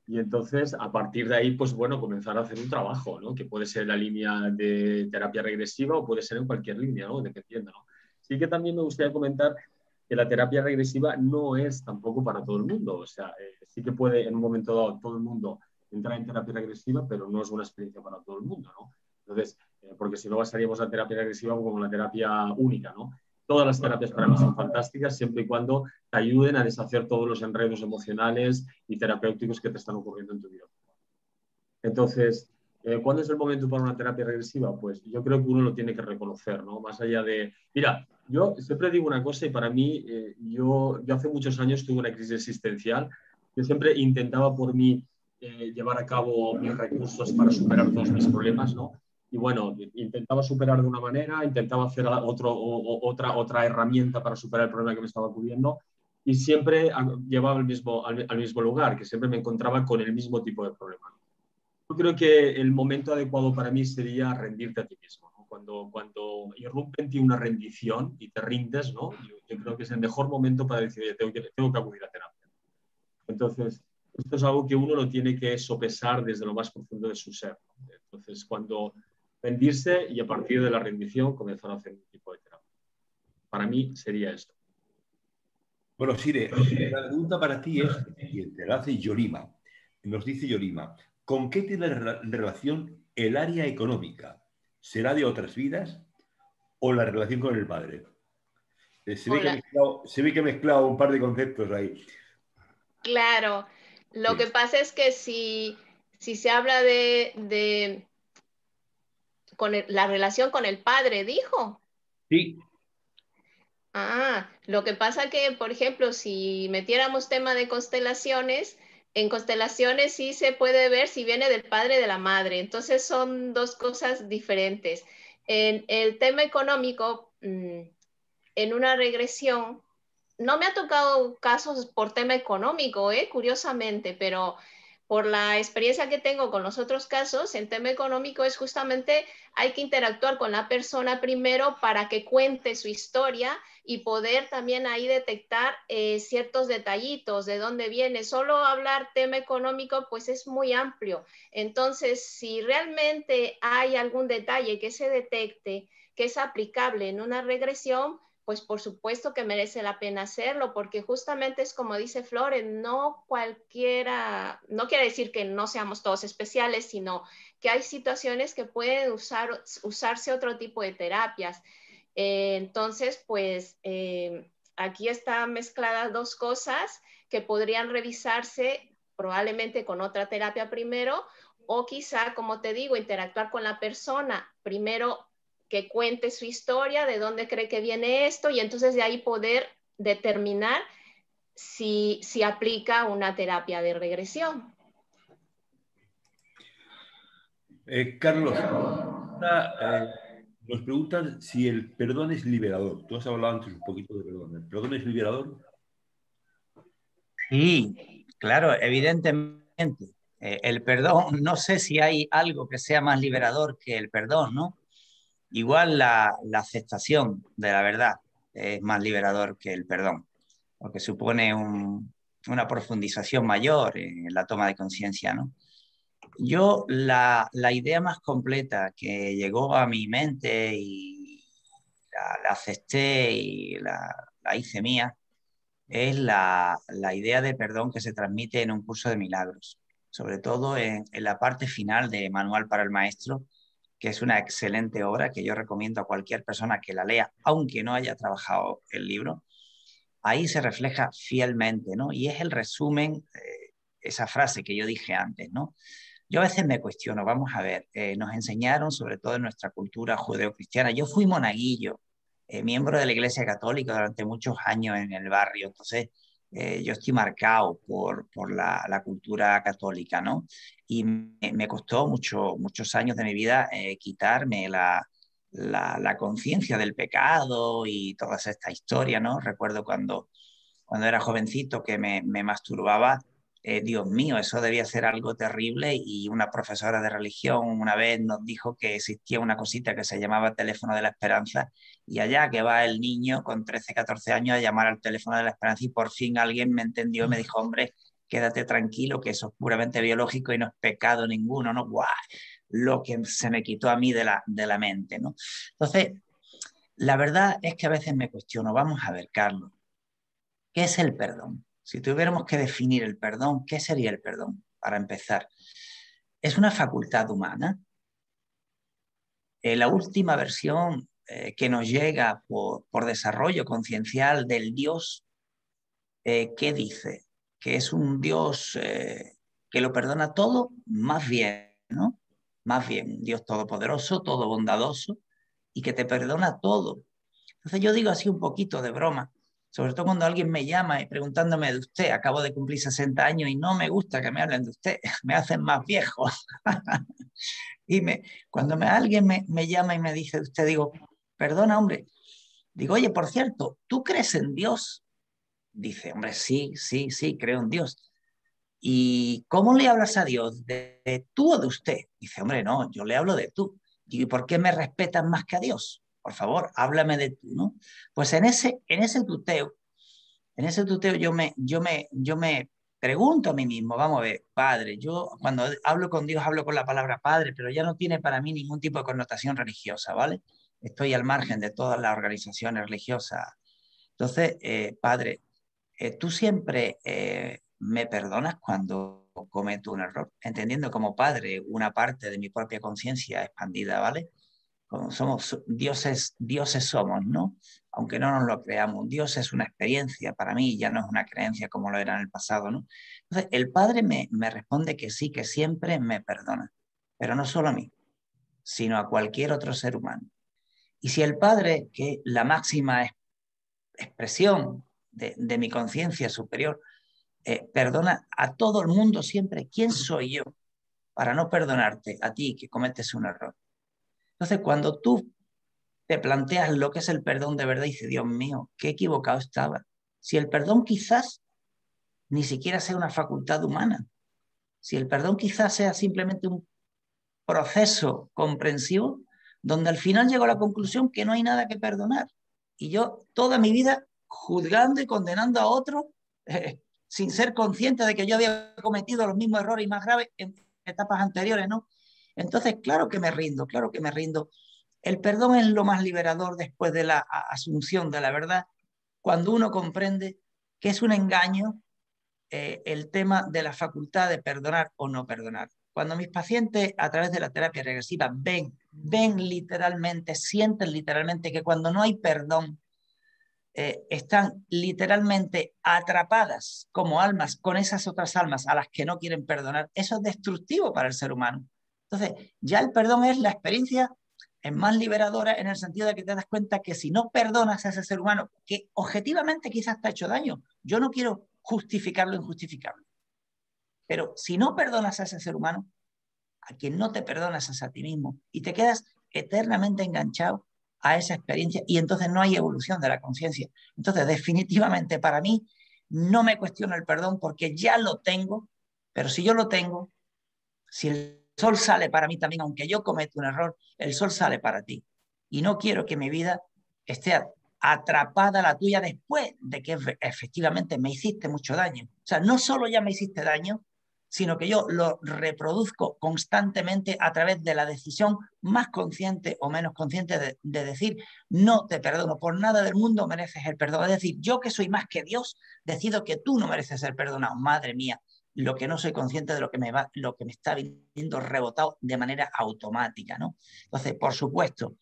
y entonces a partir de ahí, pues bueno, comenzar a hacer un trabajo, ¿no? Que puede ser la línea de terapia regresiva o puede ser en cualquier línea, ¿no? Dependiendo, ¿no? Sí que también me gustaría comentar que la terapia regresiva no es tampoco para todo el mundo, o sea, sí que puede en un momento dado todo el mundo entrar en terapia regresiva, pero no es una experiencia para todo el mundo, ¿no? Entonces, porque si no basaríamos la terapia regresiva como una terapia única, ¿no? Todas las terapias para mí son fantásticas siempre y cuando te ayuden a deshacer todos los enredos emocionales y terapéuticos que te están ocurriendo en tu vida. Entonces, ¿cuándo es el momento para una terapia regresiva? Pues yo creo que uno lo tiene que reconocer, ¿no? Más allá de... Mira, yo siempre digo una cosa y para mí, yo hace muchos años tuve una crisis existencial. Yo siempre intentaba por mí llevar a cabo mis recursos para superar todos mis problemas, ¿no? Y bueno, intentaba superar de una manera, intentaba hacer otra herramienta para superar el problema que me estaba ocurriendo y siempre llevaba al mismo lugar, que siempre me encontraba con el mismo tipo de problema. Yo creo que el momento adecuado para mí sería rendirte a ti mismo, ¿no? Cuando irrumpe en ti una rendición y te rindes, ¿no? Yo creo que es el mejor momento para decir, oye, tengo que acudir a terapia. Entonces, esto es algo que uno lo tiene que sopesar desde lo más profundo de su ser, ¿no? Entonces, cuando rendirse y a partir de la rendición comenzar a hacer un tipo de terapia. Para mí sería esto. Bueno, Sire, la pregunta para ti es la siguiente, la hace Yorima. Nos dice Yorima, ¿con qué tiene relación el área económica? ¿Será de otras vidas o la relación con el padre? Se ve que he mezclado un par de conceptos ahí. Claro, lo Sí. que pasa es que si se habla con la relación con el padre, dijo. Sí. Lo que pasa que, por ejemplo, si metiéramos tema de constelaciones, en constelaciones sí se puede ver si viene del padre o de la madre. Entonces son dos cosas diferentes. En el tema económico, en una regresión, no me ha tocado casos por tema económico, curiosamente, pero por la experiencia que tengo con los otros casos, en tema económico es justamente hay que interactuar con la persona primero para que cuente su historia y poder también ahí detectar ciertos detallitos de dónde viene. Solo hablar tema económico pues es muy amplio. Entonces, si realmente hay algún detalle que se detecte que es aplicable en una regresión, pues por supuesto que merece la pena hacerlo, porque justamente es como dice Floren, no cualquiera, no quiere decir que no seamos todos especiales, sino que hay situaciones que pueden usarse otro tipo de terapias. Entonces, pues aquí están mezcladas dos cosas que podrían revisarse probablemente con otra terapia primero, o quizá, como te digo, interactuar con la persona primero, que cuente su historia, de dónde cree que viene esto, y entonces de ahí poder determinar si aplica una terapia de regresión. Carlos, nos preguntan si el perdón es liberador. Tú has hablado antes un poquito de perdón. ¿El perdón es liberador? Sí, claro, evidentemente. El perdón, no sé si hay algo que sea más liberador que el perdón, ¿no? Igual la aceptación de la verdad es más liberador que el perdón, porque supone una profundización mayor en la toma de conciencia, ¿no? Yo la idea más completa que llegó a mi mente y la acepté y la hice mía es la idea de perdón que se transmite en un curso de milagros, sobre todo en la parte final de Manual para el Maestro, que es una excelente obra que yo recomiendo a cualquier persona que la lea, aunque no haya trabajado el libro. Ahí se refleja fielmente, ¿no? Y es el resumen, esa frase que yo dije antes, ¿no? Yo a veces me cuestiono, vamos a ver, nos enseñaron, sobre todo en nuestra cultura judeocristiana, yo fui monaguillo, miembro de la Iglesia Católica durante muchos años en el barrio, entonces yo estoy marcado por la cultura católica, ¿no? Y me costó muchos años de mi vida quitarme la conciencia del pecado y toda esta historia, ¿no? Recuerdo cuando era jovencito que me masturbaba. Dios mío, eso debía ser algo terrible, y una profesora de religión una vez nos dijo que existía una cosita que se llamaba teléfono de la esperanza, y allá que va el niño con 13, 14 años a llamar al teléfono de la esperanza, y por fin alguien me entendió y me dijo, hombre, quédate tranquilo, que eso es puramente biológico y no es pecado ninguno, ¿no? ¡Guau! Lo que se me quitó a mí de la mente, ¿no? Entonces, la verdad es que a veces me cuestiono, vamos a ver, Carlos, ¿qué es el perdón? Si tuviéramos que definir el perdón, ¿qué sería el perdón? Para empezar, ¿es una facultad humana? La última versión que nos llega por desarrollo conciencial del Dios, ¿qué dice? Que es un Dios que lo perdona todo, más bien, ¿no? Más bien, un Dios todopoderoso, todo bondadoso, y que te perdona todo. Entonces yo digo así un poquito de broma, sobre todo cuando alguien me llama y preguntándome de usted, acabo de cumplir 60 años y no me gusta que me hablen de usted, me hacen más viejo. Y cuando alguien me llama y me dice de usted, digo, perdona, hombre, digo, oye, por cierto, ¿tú crees en Dios? Dice, hombre, sí, sí, sí, creo en Dios. ¿Y cómo le hablas a Dios? ¿De tú o de usted? Dice, hombre, no, yo le hablo de tú. Digo, ¿y por qué me respetas más que a Dios? Por favor, háblame de tú, ¿no? Pues en ese tuteo yo me pregunto a mí mismo, vamos a ver, Padre, yo cuando hablo con Dios hablo con la palabra Padre, pero ya no tiene para mí ningún tipo de connotación religiosa, ¿vale? Estoy al margen de todas las organizaciones religiosas. Entonces, Padre, tú siempre me perdonas cuando cometo un error, entendiendo como Padre una parte de mi propia conciencia expandida, ¿vale? Como somos dioses, dioses somos, ¿no? Aunque no nos lo creamos. Dios es una experiencia para mí, ya no es una creencia como lo era en el pasado, ¿no? Entonces, el Padre me responde que sí, que siempre me perdona, pero no solo a mí, sino a cualquier otro ser humano. Y si el Padre, que la máxima expresión de mi conciencia superior, perdona a todo el mundo siempre, ¿quién soy yo para no perdonarte a ti que cometes un error? Entonces, cuando tú te planteas lo que es el perdón de verdad y dices, Dios mío, qué equivocado estaba. Si el perdón quizás ni siquiera sea una facultad humana, si el perdón quizás sea simplemente un proceso comprensivo donde al final llego a la conclusión que no hay nada que perdonar. Y yo toda mi vida juzgando y condenando a otro sin ser consciente de que yo había cometido los mismos errores y más graves en etapas anteriores, ¿no? Entonces, claro que me rindo, claro que me rindo. El perdón es lo más liberador después de la asunción de la verdad, cuando uno comprende que es un engaño el tema de la facultad de perdonar o no perdonar. Cuando mis pacientes a través de la terapia regresiva ven literalmente, sienten literalmente que cuando no hay perdón, están literalmente atrapadas como almas con esas otras almas a las que no quieren perdonar, eso es destructivo para el ser humano. Entonces, ya el perdón es la experiencia es más liberadora en el sentido de que te das cuenta que si no perdonas a ese ser humano, que objetivamente quizás te ha hecho daño, yo no quiero justificar lo injustificable, pero si no perdonas a ese ser humano, a quien no te perdonas es a ti mismo y te quedas eternamente enganchado a esa experiencia y entonces no hay evolución de la conciencia. Entonces, definitivamente para mí, no me cuestiono el perdón porque ya lo tengo, pero si yo lo tengo, si el sol sale para mí también, aunque yo cometa un error, el sol sale para ti. Y no quiero que mi vida esté atrapada a la tuya después de que efectivamente me hiciste mucho daño. O sea, no solo ya me hiciste daño, sino que yo lo reproduzco constantemente a través de la decisión más consciente o menos consciente de decir, no te perdono, por nada del mundo mereces el perdón. Es decir, yo que soy más que Dios, decido que tú no mereces ser perdonado. Madre mía, lo que no soy consciente de lo que me está viniendo rebotado de manera automática, ¿no? Entonces, por supuesto,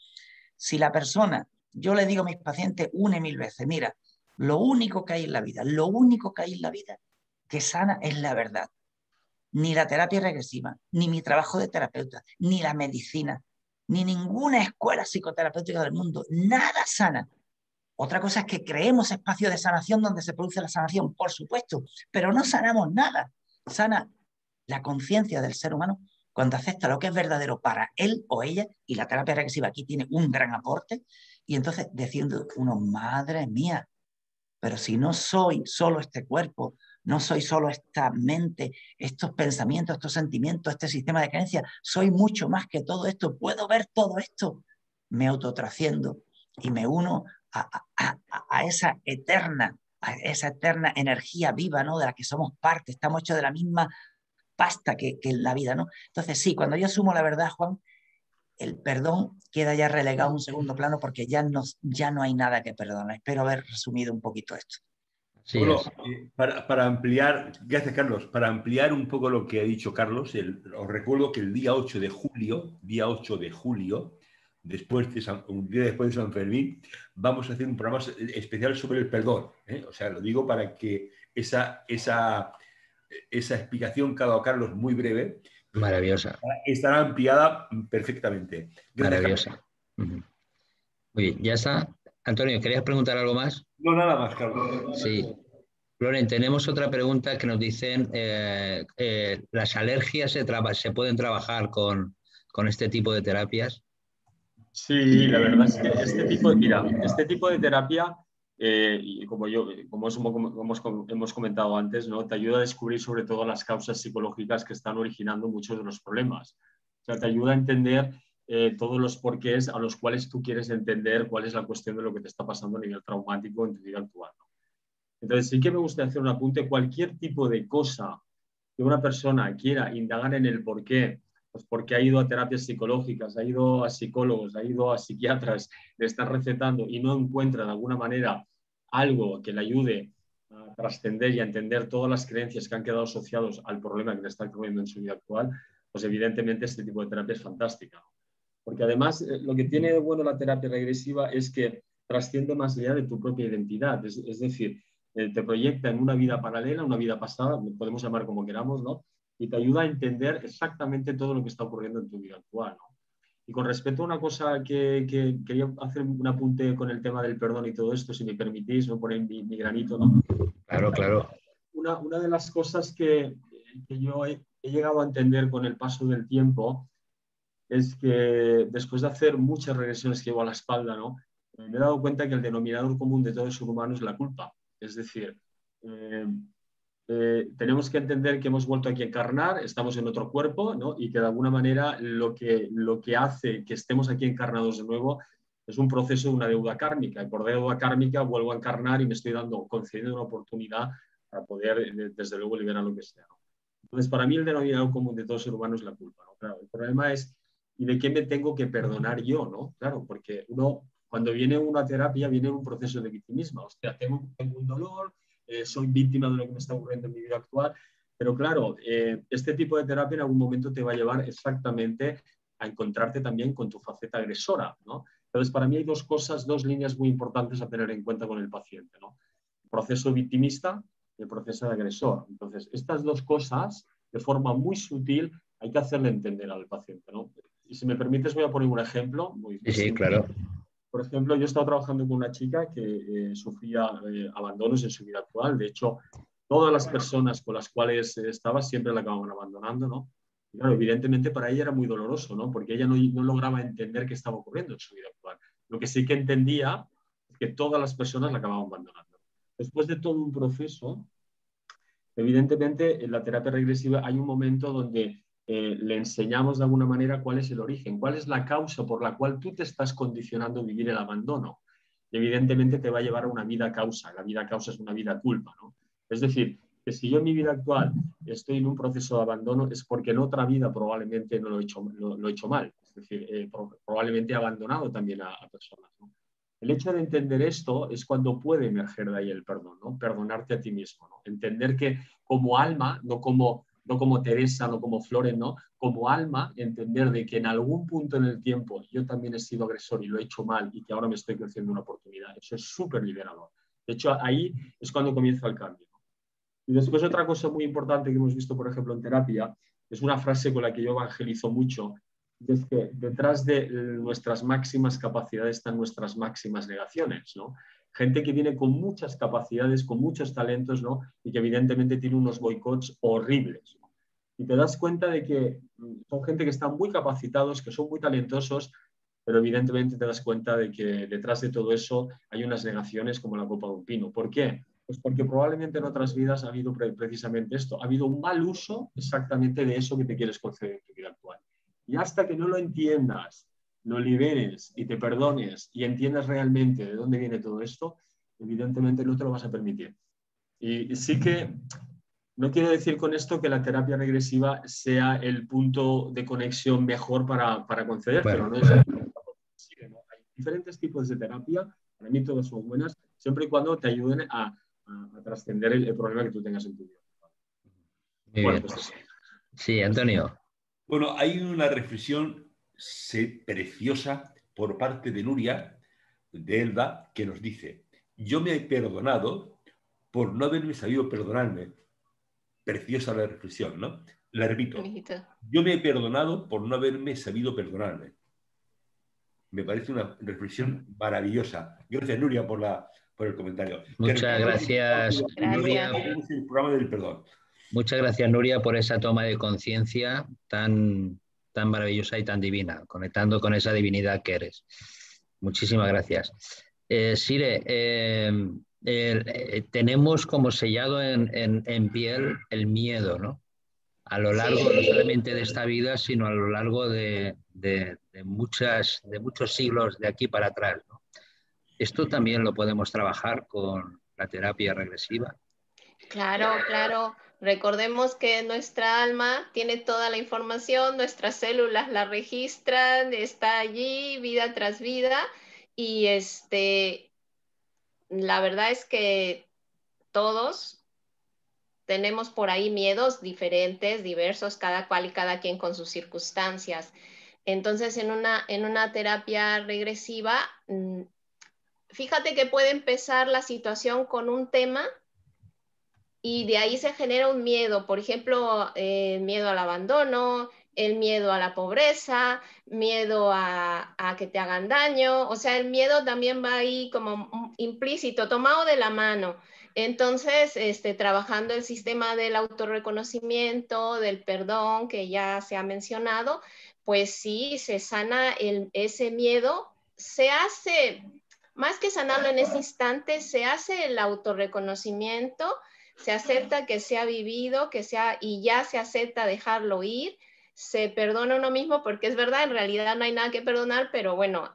si la persona, yo le digo a mis pacientes una y mil veces, mira, lo único que hay en la vida, lo único que hay en la vida que sana es la verdad. Ni la terapia regresiva, ni mi trabajo de terapeuta, ni la medicina, ni ninguna escuela psicoterapéutica del mundo, nada sana. Otra cosa es que creemos espacios de sanación donde se produce la sanación, por supuesto, pero no sanamos nada. Sana la conciencia del ser humano cuando acepta lo que es verdadero para él o ella, y la terapia regresiva aquí tiene un gran aporte, y entonces diciendo uno, madre mía, pero si no soy solo este cuerpo, no soy solo esta mente, estos pensamientos, estos sentimientos, este sistema de creencias, soy mucho más que todo esto, puedo ver todo esto, me autotrasciendo y me uno a esa eterna energía viva, ¿no? De la que somos parte, estamos hechos de la misma pasta que en la vida, ¿no? Entonces sí, cuando yo asumo la verdad, Juan, el perdón queda ya relegado a un segundo plano porque ya no hay nada que perdonar. Espero haber resumido un poquito esto. Bueno, para ampliar, gracias Carlos, para ampliar un poco lo que ha dicho Carlos, os recuerdo que el día 8 de julio, un día después de San Fermín, vamos a hacer un programa especial sobre el perdón. O sea, lo digo para que esa explicación que ha dado Carlos, muy breve, maravillosa, estará ampliada perfectamente. Gracias, maravillosa. Muy bien, ya está. Antonio, ¿querías preguntar algo más? No, nada más, Carlos. Sí. Loren, tenemos otra pregunta que nos dicen, ¿las alergias se pueden trabajar con este tipo de terapias? Sí, la verdad es que este tipo de terapia, y como hemos comentado antes, ¿no? Te ayuda a descubrir sobre todo las causas psicológicas que están originando muchos de los problemas. O sea, te ayuda a entender todos los porqués a los cuales tú quieres entender cuál es la cuestión de lo que te está pasando a nivel traumático en tu vida actual, ¿no? Entonces, sí que me gustaría hacer un apunte. Cualquier tipo de cosa que una persona quiera indagar en el porqué, pues porque ha ido a terapias psicológicas, ha ido a psicólogos, ha ido a psiquiatras, le están recetando y no encuentra de alguna manera algo que le ayude a trascender y a entender todas las creencias que han quedado asociados al problema que le está ocurriendo en su vida actual, pues evidentemente este tipo de terapia es fantástica. Porque además lo que tiene de bueno la terapia regresiva es que trasciende más allá de tu propia identidad, es decir, te proyecta en una vida paralela, una vida pasada, podemos llamar como queramos, ¿no? Y te ayuda a entender exactamente todo lo que está ocurriendo en tu vida actual, ¿no? Y con respecto a una cosa que quería hacer un apunte con el tema del perdón y todo esto, si me permitís, ¿no? Poner mi granito, ¿no? Claro, claro. Una de las cosas que yo he llegado a entender con el paso del tiempo es que después de hacer muchas regresiones que llevo a la espalda, ¿no? Me he dado cuenta que el denominador común de todo el ser humano es la culpa. Es decir, tenemos que entender que hemos vuelto aquí a encarnar, estamos en otro cuerpo, ¿no? Y que de alguna manera lo que hace que estemos aquí encarnados de nuevo es un proceso de una deuda kármica. Y por deuda kármica vuelvo a encarnar y me estoy concediendo una oportunidad para poder, desde luego, liberar lo que sea, ¿no? Entonces, para mí el denominador común de todo ser humano es la culpa, ¿no? Claro, el problema es, ¿y de qué me tengo que perdonar yo, no? Claro, porque cuando viene una terapia, viene un proceso de victimismo. O sea, tengo un dolor, soy víctima de lo que me está ocurriendo en mi vida actual, pero claro, este tipo de terapia en algún momento te va a llevar exactamente a encontrarte también con tu faceta agresora, ¿no? Entonces, para mí hay dos cosas, dos líneas muy importantes a tener en cuenta con el paciente, ¿no? El proceso victimista y el proceso de agresor. Entonces, estas dos cosas, de forma muy sutil, hay que hacerle entender al paciente, ¿no? Y si me permites, voy a poner un ejemplo muy Sí, sí, simple. claro. Por ejemplo, yo he estado trabajando con una chica que sufría abandonos en su vida actual. De hecho, todas las personas con las cuales estaba siempre la acababan abandonando, ¿no? Y claro, evidentemente para ella era muy doloroso, ¿no? Porque ella no lograba entender qué estaba ocurriendo en su vida actual. Lo que sí que entendía es que todas las personas la acababan abandonando. Después de todo un proceso, evidentemente en la terapia regresiva hay un momento donde le enseñamos de alguna manera cuál es el origen, cuál es la causa por la cual tú te estás condicionando a vivir el abandono. Y evidentemente te va a llevar a una vida causa. La vida causa es una vida culpa, ¿no? Es decir, que si yo en mi vida actual estoy en un proceso de abandono es porque en otra vida probablemente no lo he hecho mal. Es decir, probablemente he abandonado también a personas, ¿no? El hecho de entender esto es cuando puede emerger de ahí el perdón, ¿no? Perdonarte a ti mismo, ¿no? Entender que como alma, no como Teresa, no como Flores, ¿no? Como alma, entender de que en algún punto en el tiempo yo también he sido agresor y lo he hecho mal y que ahora me estoy creciendo una oportunidad. Eso es súper liberador. De hecho, ahí es cuando comienza el cambio, ¿no? Y después otra cosa muy importante que hemos visto, por ejemplo, en terapia, es una frase con la que yo evangelizo mucho, y es que detrás de nuestras máximas capacidades están nuestras máximas negaciones, ¿no? Gente que viene con muchas capacidades, con muchos talentos, ¿no? Y que evidentemente tiene unos boicots horribles, ¿no? Y te das cuenta de que son gente que están muy capacitados, que son muy talentosos, pero evidentemente te das cuenta de que detrás de todo eso hay unas negaciones como la copa de un pino. ¿Por qué? Pues porque probablemente en otras vidas ha habido precisamente esto, ha habido un mal uso exactamente de eso que te quieres conceder en tu vida actual. Y hasta que no lo entiendas, lo liberes y te perdones y entiendas realmente de dónde viene todo esto, evidentemente no te lo vas a permitir. Y sí que no quiero decir con esto que la terapia regresiva sea el punto de conexión mejor para concedértelo, Bueno, ¿no? Hay diferentes tipos de terapia, para mí todas son buenas, siempre y cuando te ayuden a trascender el problema que tú tengas en tu vida. muy Bueno, bien. pues Sí, Antonio. Bueno, hay una reflexión preciosa por parte de Nuria, de Elda, que nos dice: yo me he perdonado por no haberme sabido perdonarme. Preciosa la reflexión, ¿no? La repito: yo me he perdonado por no haberme sabido perdonarme. Me parece una reflexión maravillosa. Gracias, Nuria, por el comentario. Muchas gracias, Gracias. Nuria. El programa del perdón. Muchas gracias, Nuria, por esa toma de conciencia tan maravillosa y tan divina, conectando con esa divinidad que eres. Muchísimas gracias. Sire, tenemos como sellado en piel el miedo, ¿no? A lo largo no solamente de esta vida, sino a lo largo de muchos siglos de aquí para atrás, ¿no? Esto también lo podemos trabajar con la terapia regresiva. Claro, claro. Recordemos que nuestra alma tiene toda la información, nuestras células la registran, está allí vida tras vida y la verdad es que todos tenemos por ahí miedos diferentes, diversos, cada cual y cada quien con sus circunstancias. Entonces, en una terapia regresiva, fíjate que puede empezar la situación con un tema y de ahí se genera un miedo, por ejemplo, el miedo al abandono, el miedo a la pobreza, miedo a que te hagan daño, o sea, el miedo también va ahí como implícito, tomado de la mano. Entonces, trabajando el sistema del autorreconocimiento, del perdón, que ya se ha mencionado, pues sí, se sana ese miedo, se hace, más que sanarlo en ese instante, se hace el autorreconocimiento, se acepta que se ha vivido, y ya se acepta dejarlo ir, se perdona a uno mismo, porque es verdad, en realidad no hay nada que perdonar, pero bueno,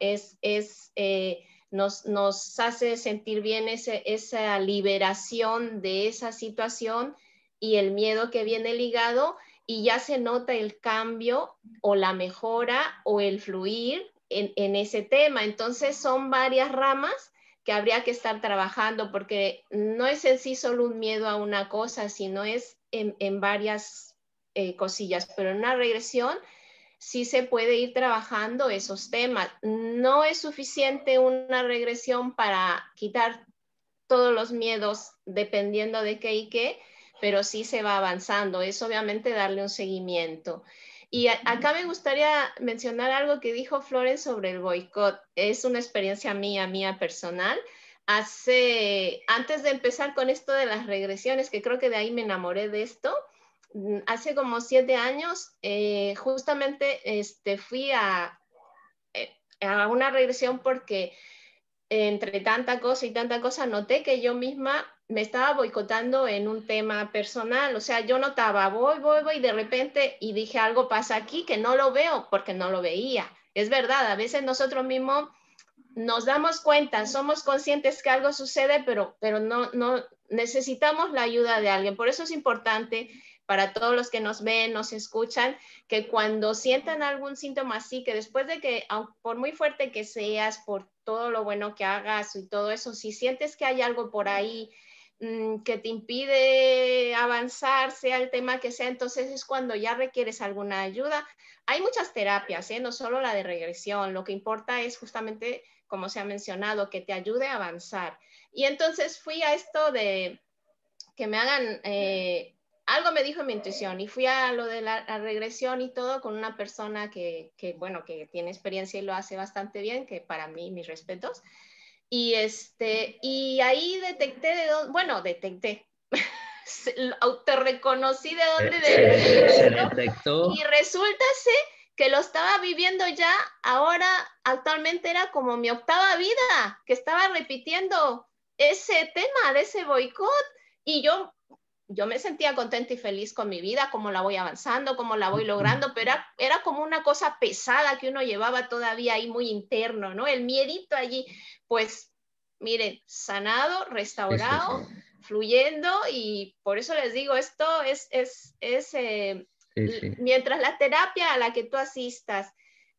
nos hace sentir bien esa liberación de esa situación y el miedo que viene ligado, y ya se nota el cambio o la mejora o el fluir en ese tema. Entonces son varias ramas que habría que estar trabajando, porque no es en sí solo un miedo a una cosa, sino es en varias cosillas. Pero en una regresión sí se puede ir trabajando esos temas. No es suficiente una regresión para quitar todos los miedos dependiendo de qué y qué, pero sí se va avanzando. Es obviamente darle un seguimiento. Y acá me gustaría mencionar algo que dijo Florence sobre el boicot. Es una experiencia mía personal. Antes de empezar con esto de las regresiones, que creo que de ahí me enamoré de esto, hace como 7 años, justamente fui a una regresión porque entre tanta cosa y tanta cosa noté que yo misma me estaba boicotando en un tema personal. O sea, yo notaba, voy, y de repente, y dije, algo pasa aquí que no lo veo porque no lo veía. Es verdad, a veces nosotros mismos nos damos cuenta, somos conscientes que algo sucede, pero no necesitamos la ayuda de alguien. Por eso es importante para todos los que nos ven, nos escuchan, que cuando sientan algún síntoma así, que después de que, por muy fuerte que seas, por todo lo bueno que hagas y todo eso, si sientes que hay algo por ahí que te impide avanzar, sea el tema que sea, entonces es cuando ya requieres alguna ayuda. Hay muchas terapias, no solo la de regresión. Lo que importa es justamente, como se ha mencionado, que te ayude a avanzar. Y entonces fui a esto de que me hagan, algo me dijo mi intuición, y fui a lo de la regresión y todo con una persona que tiene experiencia y lo hace bastante bien, que para mí, mis respetos. Y ahí detecté autorreconocí de dónde se esto, detectó. y resulta que lo estaba viviendo ya, ahora actualmente era como mi 8ª vida, que estaba repitiendo ese tema de ese boicot, y yo me sentía contenta y feliz con mi vida, cómo la voy avanzando, cómo la voy logrando, pero era como una cosa pesada que uno llevaba todavía ahí muy interno, ¿no? El miedito allí, pues, miren, sanado, restaurado, Sí. fluyendo, y por eso les digo, esto mientras la terapia a la que tú asistas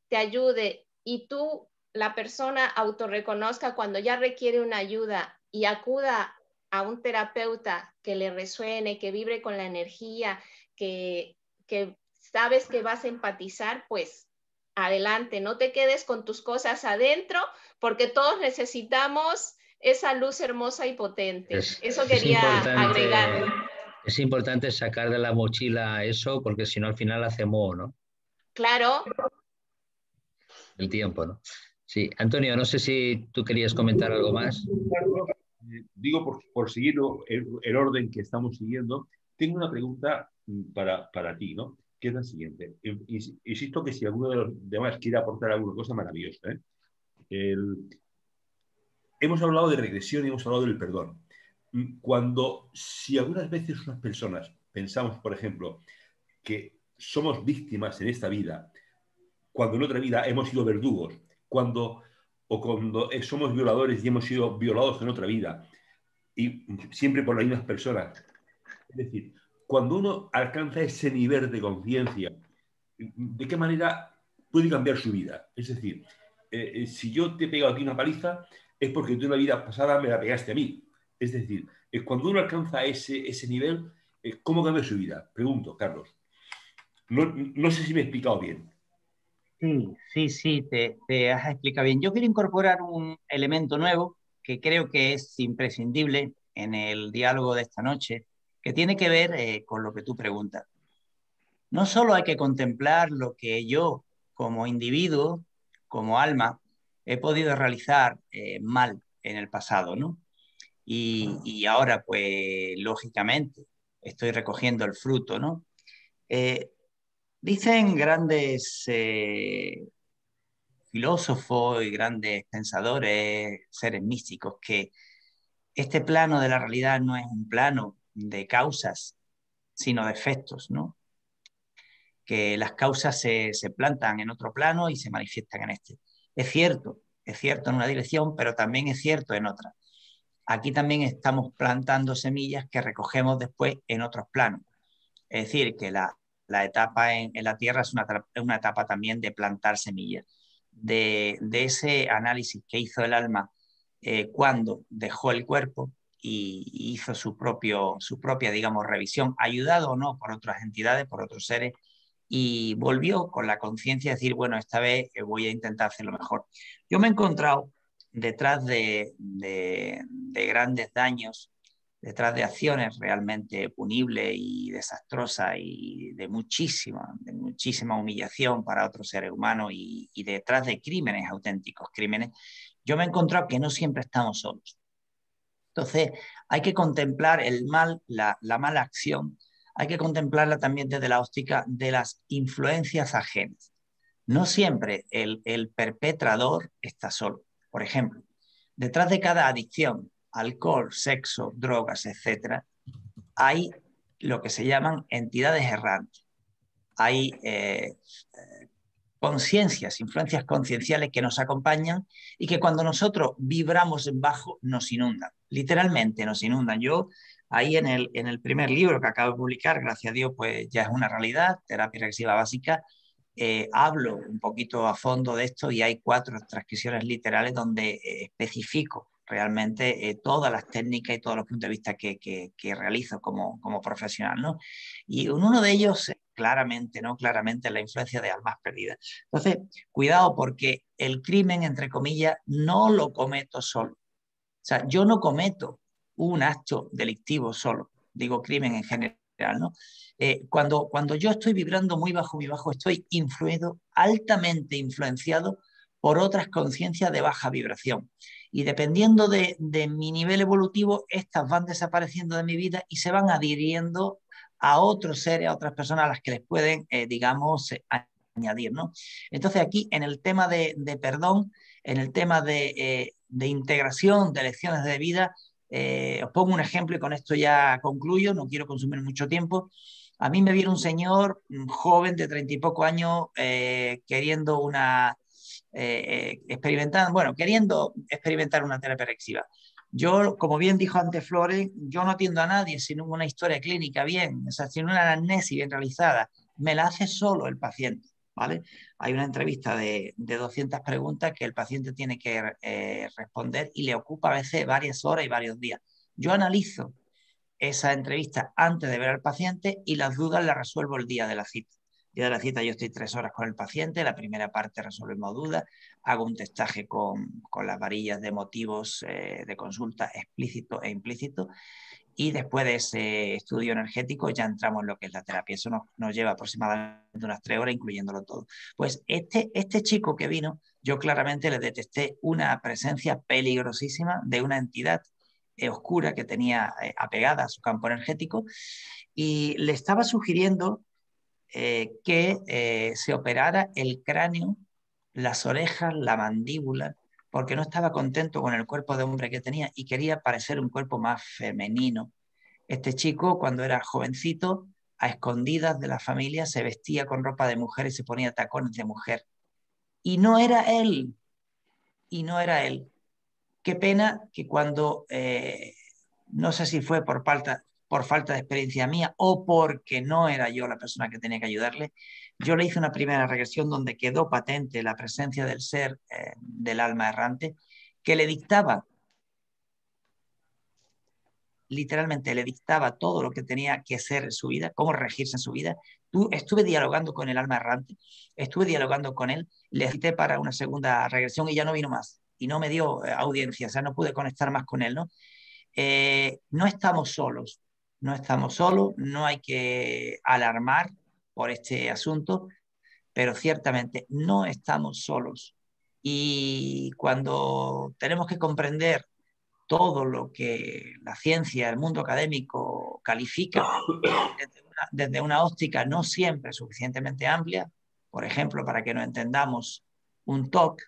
te ayude y tú, la persona, autorreconozca cuando ya requiere una ayuda y acuda a un terapeuta que le resuene, que vibre con la energía, que sabes que vas a empatizar, pues adelante, no te quedes con tus cosas adentro, porque todos necesitamos esa luz hermosa y potente. Eso quería agregar. Es importante sacar de la mochila eso, porque si no al final hace moho, ¿no? Claro. El tiempo, ¿no? Sí, Antonio, no sé si tú querías comentar algo más. Digo, por seguir el orden que estamos siguiendo, tengo una pregunta para ti, ¿no? Que es la siguiente. Insisto que si alguno de los demás quiere aportar alguna cosa, maravillosa, ¿eh? Hemos hablado de regresión y hemos hablado del perdón. Si algunas veces unas personas pensamos, por ejemplo, que somos víctimas en esta vida, cuando en otra vida hemos sido verdugos, cuando somos violadores y hemos sido violados en otra vida, y siempre por las mismas personas. Es decir, cuando uno alcanza ese nivel de conciencia, ¿de qué manera puede cambiar su vida? Es decir, si yo te he pegado aquí una paliza, es porque tú en la vida pasada me la pegaste a mí. Es decir, cuando uno alcanza ese nivel, ¿cómo cambia su vida? Pregunto, Carlos. No sé si me he explicado bien. Sí, te has explicado bien. Yo quiero incorporar un elemento nuevo que creo que es imprescindible en el diálogo de esta noche, que tiene que ver con lo que tú preguntas. No solo hay que contemplar lo que yo, como individuo, como alma, he podido realizar mal en el pasado, ¿no? Y ahora, pues, lógicamente, estoy recogiendo el fruto, ¿no? Dicen grandes filósofos y grandes pensadores, seres místicos, que este plano de la realidad no es un plano de causas, sino de efectos, ¿no? Que las causas se plantan en otro plano y se manifiestan en este. Es cierto en una dirección, pero también es cierto en otra. Aquí también estamos plantando semillas que recogemos después en otros planos. Es decir, que la etapa en la Tierra es una etapa también de plantar semillas. De ese análisis que hizo el alma cuando dejó el cuerpo y hizo su propia, digamos, revisión, ayudado o no por otras entidades, por otros seres, y volvió con la conciencia de decir, bueno, esta vez voy a intentar hacerlo mejor. Yo me he encontrado detrás de grandes daños, detrás de acciones realmente punibles y desastrosas y de muchísima humillación para otros seres humanos y detrás de crímenes, auténticos crímenes, yo me he encontrado que no siempre estamos solos. Entonces, hay que contemplar el mal, la mala acción, hay que contemplarla también desde la óptica de las influencias ajenas. No siempre el perpetrador está solo. Por ejemplo, detrás de cada adicción, alcohol, sexo, drogas, etc., hay lo que se llaman entidades errantes. Hay conciencias, influencias concienciales que nos acompañan y que cuando nosotros vibramos en bajo nos inundan, literalmente nos inundan. Yo ahí en el primer libro que acabo de publicar, gracias a Dios, pues ya es una realidad, terapia regresiva básica, hablo un poquito a fondo de esto y hay 4 transcripciones literales donde especifico realmente todas las técnicas y todos los puntos de vista que realizo como profesional, ¿no? Y en uno de ellos, claramente, ¿no? Claramente la influencia de almas perdidas. Entonces, cuidado porque el crimen, entre comillas, no lo cometo solo. O sea, yo no cometo un acto delictivo solo, digo crimen en general, ¿no? Cuando yo estoy vibrando muy bajo, estoy influido, altamente influenciado por otras conciencias de baja vibración. Y dependiendo de mi nivel evolutivo, estas van desapareciendo de mi vida y se van adhiriendo a otros seres, a otras personas a las que les pueden, digamos, añadir, ¿no? Entonces aquí en el tema de perdón, en el tema de integración, de lecciones de vida, os pongo un ejemplo y con esto ya concluyo, no quiero consumir mucho tiempo. A mí me viene un señor joven de 30 y poco años queriendo queriendo experimentar una terapia regresiva. Yo, como bien dijo antes Flores, yo no atiendo a nadie sin una historia clínica bien, o sea, sin una anamnesis bien realizada. Me la hace solo el paciente, ¿vale? Hay una entrevista de 200 preguntas que el paciente tiene que responder y le ocupa a veces varias horas y varios días. Yo analizo esa entrevista antes de ver al paciente y las dudas las resuelvo el día de la cita. El día de la cita yo estoy 3 horas con el paciente, la primera parte resolvemos dudas, hago un testaje con las varillas de motivos de consulta explícito e implícito y después de ese estudio energético ya entramos en lo que es la terapia. Eso nos lleva aproximadamente unas 3 horas, incluyéndolo todo. Pues este chico que vino, yo claramente le detecté una presencia peligrosísima de una entidad oscura que tenía apegada a su campo energético y le estaba sugiriendo que se operara el cráneo, las orejas, la mandíbula, porque no estaba contento con el cuerpo de hombre que tenía y quería parecer un cuerpo más femenino. Este chico, cuando era jovencito, a escondidas de la familia, se vestía con ropa de mujer y se ponía tacones de mujer. Y no era él, y no era él. Qué pena que cuando, no sé si fue por falta de experiencia mía o porque no era yo la persona que tenía que ayudarle, yo le hice una primera regresión donde quedó patente la presencia del ser del alma errante que le dictaba, literalmente le dictaba todo lo que tenía que ser en su vida, cómo regirse en su vida. Estuve dialogando con el alma errante, estuve dialogando con él, le cité para una segunda regresión y ya no vino más y no me dio audiencia, o sea, no pude conectar más con él, ¿no? No estamos solos, no estamos solos, no hay que alarmar por este asunto, pero ciertamente no estamos solos. Y cuando tenemos que comprender todo lo que la ciencia, el mundo académico califica desde una óptica no siempre suficientemente amplia, por ejemplo, para que nos entendamos, un TOC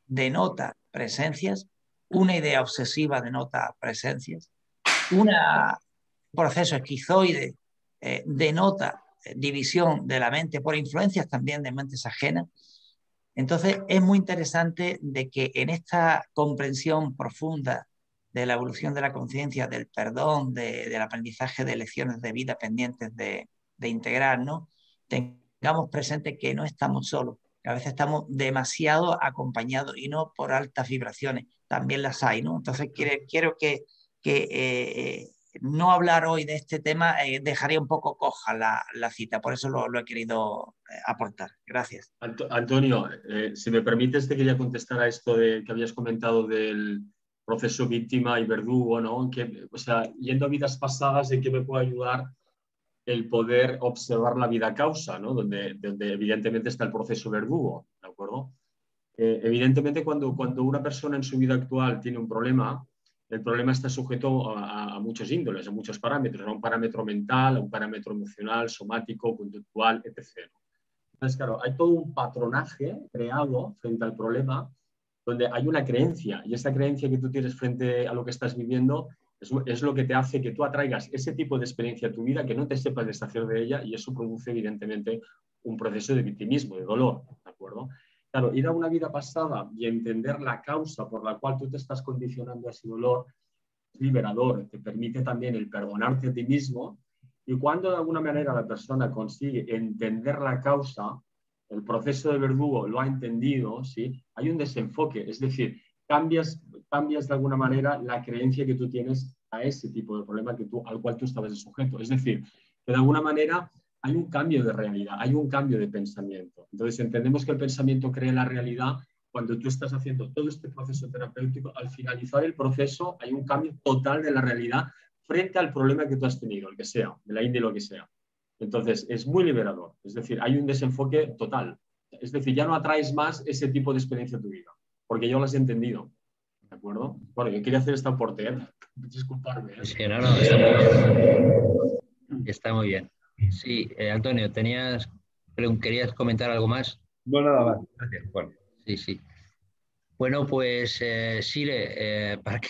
denota presencias, una idea obsesiva denota presencias, un proceso esquizoide denota división de la mente por influencias también de mentes ajenas. Entonces es muy interesante de que en esta comprensión profunda de la evolución de la conciencia, del perdón, del aprendizaje de lecciones de vida pendientes de integrar, ¿no? Tengamos presente que no estamos solos, que a veces estamos demasiado acompañados y no por altas vibraciones, también las hay, ¿no? Entonces quiero que no hablar hoy de este tema dejaría un poco coja la cita, por eso lo he querido aportar. Gracias. Antonio, si me permites, te quería contestar a esto que habías comentado del proceso víctima y verdugo, ¿no? O sea, yendo a vidas pasadas, ¿en qué me puede ayudar el poder observar la vida causa, ¿no? Donde evidentemente está el proceso verdugo, ¿de acuerdo? Evidentemente, cuando una persona en su vida actual tiene un problema, el problema está sujeto a muchos índoles, a muchos parámetros, a un parámetro mental, a un parámetro emocional, somático, conductual, etc. Entonces, claro, hay todo un patronaje creado frente al problema donde hay una creencia, y esa creencia que tú tienes frente a lo que estás viviendo es lo que te hace que tú atraigas ese tipo de experiencia a tu vida, que no te sepas deshacer de ella, y eso produce evidentemente un proceso de victimismo, de dolor, ¿de acuerdo? Claro, ir a una vida pasada y entender la causa por la cual tú te estás condicionando a ese dolor es liberador, te permite también el perdonarte a ti mismo, y cuando de alguna manera la persona consigue entender la causa, el proceso de verdugo lo ha entendido, ¿sí? Hay un desenfoque, es decir, cambias de alguna manera la creencia que tú tienes a ese tipo de problema al cual tú estabas sujeto. Es decir, que de alguna manera hay un cambio de realidad, hay un cambio de pensamiento. Entonces entendemos que el pensamiento crea la realidad. Cuando tú estás haciendo todo este proceso terapéutico, al finalizar el proceso hay un cambio total de la realidad frente al problema que tú has tenido, el que sea, de la índole o que sea. Entonces, es muy liberador. Es decir, hay un desenfoque total. Es decir, ya no atraes más ese tipo de experiencia a tu vida, porque yo lo has entendido. ¿De acuerdo? Bueno, yo quería hacer esta aporte, ¿eh? Disculparme. Sí, no, está muy bien. Está muy bien. Sí, Antonio, querías comentar algo más. No, nada más. Gracias, Juan. Sí, sí. Bueno, pues Sire, para que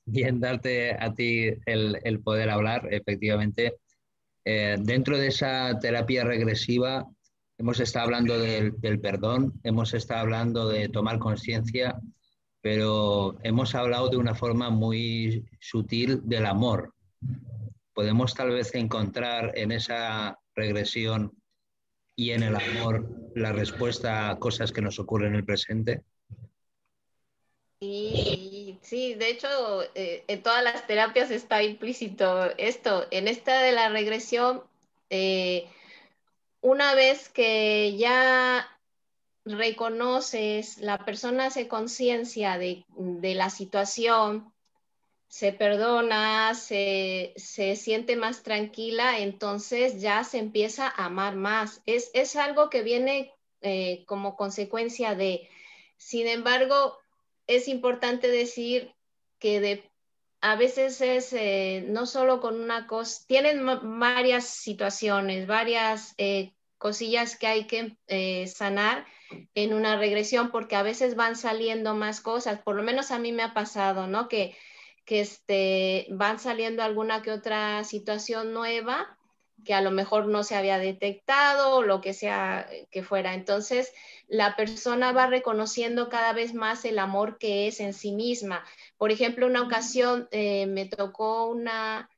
también darte a ti el poder hablar, efectivamente, dentro de esa terapia regresiva hemos estado hablando del perdón, hemos estado hablando de tomar conciencia, pero hemos hablado de una forma muy sutil del amor. Podemos tal vez encontrar en esa regresión y en el amor la respuesta a cosas que nos ocurren en el presente. Sí, de hecho, en todas las terapias está implícito esto. En esta de la regresión, una vez que ya reconoces, la persona hace conciencia de la situación, se perdona, se siente más tranquila, entonces ya se empieza a amar más. Es algo que viene como consecuencia de, sin embargo, es importante decir que a veces es no solo con una cosa, tienen varias situaciones, varias cosillas que hay que sanar en una regresión, porque a veces van saliendo más cosas, por lo menos a mí me ha pasado, ¿no? Que van saliendo alguna que otra situación nueva que a lo mejor no se había detectado o lo que sea que fuera. Entonces, la persona va reconociendo cada vez más el amor que es en sí misma. Por ejemplo, una ocasión me tocó una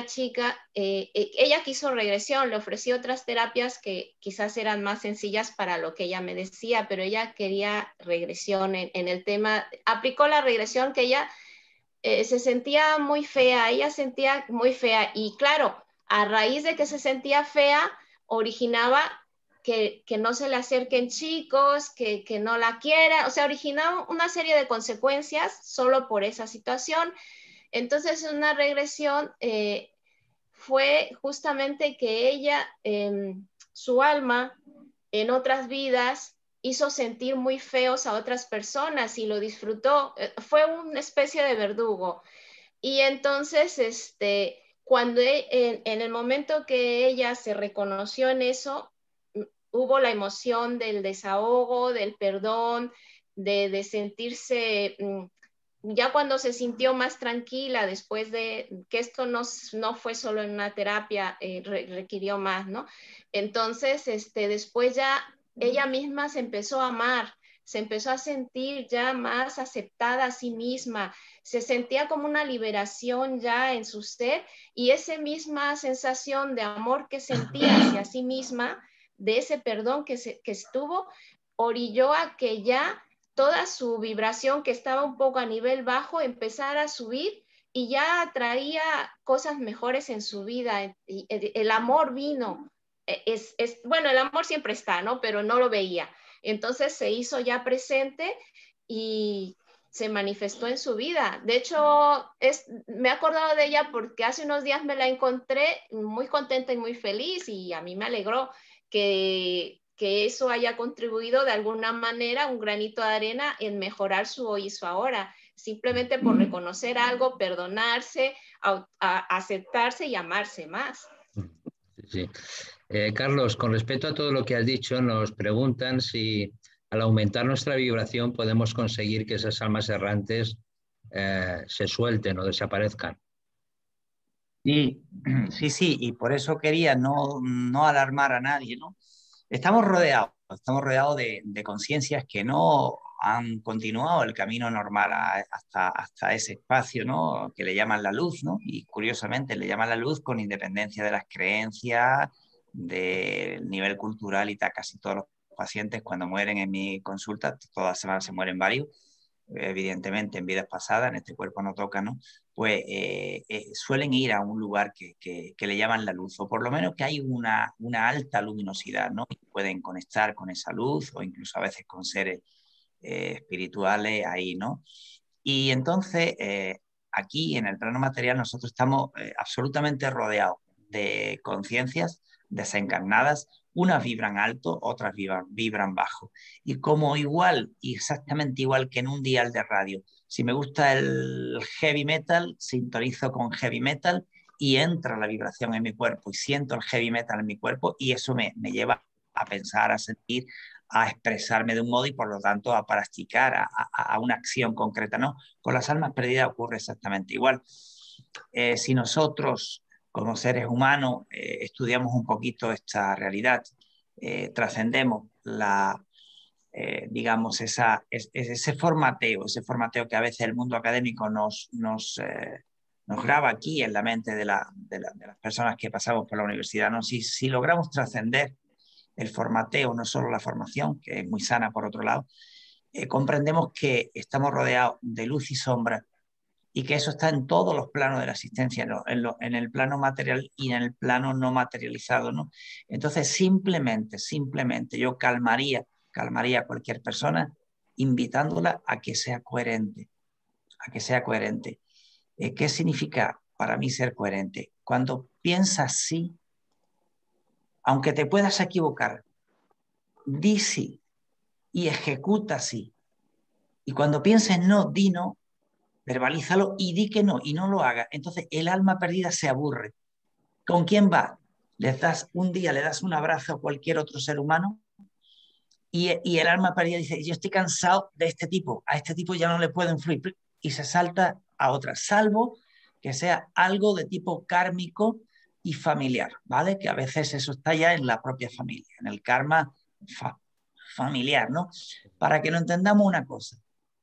chica, ella quiso regresión, le ofrecí otras terapias que quizás eran más sencillas para lo que ella me decía, pero ella quería regresión en el tema, aplicó la regresión que ella se sentía muy fea, ella sentía muy fea y claro, a raíz de que se sentía fea, originaba que no se le acerquen chicos, que no la quiera, o sea, originaba una serie de consecuencias solo por esa situación. Entonces, una regresión fue justamente que ella, su alma, en otras vidas, hizo sentir muy feos a otras personas y lo disfrutó. Fue una especie de verdugo. Y entonces, cuando en el momento que ella se reconoció en eso, hubo la emoción del desahogo, del perdón, de sentirse, ya cuando se sintió más tranquila después de que esto no fue solo en una terapia, requirió más, ¿no? Entonces, después ya ella misma se empezó a amar, se empezó a sentir ya más aceptada a sí misma, se sentía como una liberación ya en su ser y esa misma sensación de amor que sentía hacia sí misma, de ese perdón que estuvo, orilló a que ya toda su vibración que estaba un poco a nivel bajo empezara a subir y ya traía cosas mejores en su vida. Y el amor vino. Bueno, el amor siempre está, ¿no? Pero no lo veía. Entonces se hizo ya presente y se manifestó en su vida. De hecho, me he acordado de ella porque hace unos días me la encontré muy contenta y muy feliz, y a mí me alegró que eso haya contribuido de alguna manera, un granito de arena en mejorar su hoy y su ahora, simplemente por reconocer algo, perdonarse, aceptarse y amarse más. Sí. Carlos, con respecto a todo lo que has dicho, nos preguntan si al aumentar nuestra vibración podemos conseguir que esas almas errantes se suelten o desaparezcan. Sí, sí, y por eso quería no alarmar a nadie, ¿no? Estamos rodeados de conciencias que no han continuado el camino normal hasta ese espacio, ¿no? Que le llaman la luz, ¿no? Y curiosamente le llaman la luz con independencia de las creencias, del nivel cultural y tal. Casi todos los pacientes cuando mueren en mi consulta, todas las semanas se mueren varios, evidentemente en vidas pasadas, en este cuerpo no toca, ¿no? Pues suelen ir a un lugar que le llaman la luz, o por lo menos que hay una alta luminosidad, ¿no? Y pueden conectar con esa luz, o incluso a veces con seres espirituales ahí, ¿no? Y entonces, aquí en el plano material nosotros estamos absolutamente rodeados de conciencias desencarnadas. Unas vibran alto, otras vibran bajo. Y como igual, y exactamente igual que en un dial de radio, si me gusta el heavy metal, sintonizo con heavy metal y entra la vibración en mi cuerpo y siento el heavy metal en mi cuerpo, y eso me lleva a pensar, a sentir, a expresarme de un modo y por lo tanto a practicar, a una acción concreta, ¿no? Con las almas perdidas ocurre exactamente igual. Si nosotros como seres humanos estudiamos un poquito esta realidad, trascendemos digamos, ese formateo que a veces el mundo académico nos graba aquí en la mente de las personas que pasamos por la universidad, ¿no? Si logramos trascender el formateo, no solo la formación, que es muy sana por otro lado, comprendemos que estamos rodeados de luz y sombra, y que eso está en todos los planos de la existencia, ¿no? En el plano material y en el plano no materializado, ¿no? Entonces, simplemente yo calmaría a cualquier persona invitándola a que sea coherente, ¿Qué significa para mí ser coherente? Cuando piensas sí, aunque te puedas equivocar, di sí y ejecuta sí. Y cuando pienses no, di no, verbalízalo y di que no, y no lo hagas. Entonces el alma perdida se aburre. ¿Con quién va? Un día le das un abrazo a cualquier otro ser humano y el alma perdida dice, yo estoy cansado de este tipo, a este tipo ya no le puedo influir, y se salta a otra, salvo que sea algo de tipo kármico y familiar, ¿vale? Que a veces eso está ya en la propia familia, en el karma familiar, ¿no? Para que lo entendamos una cosa,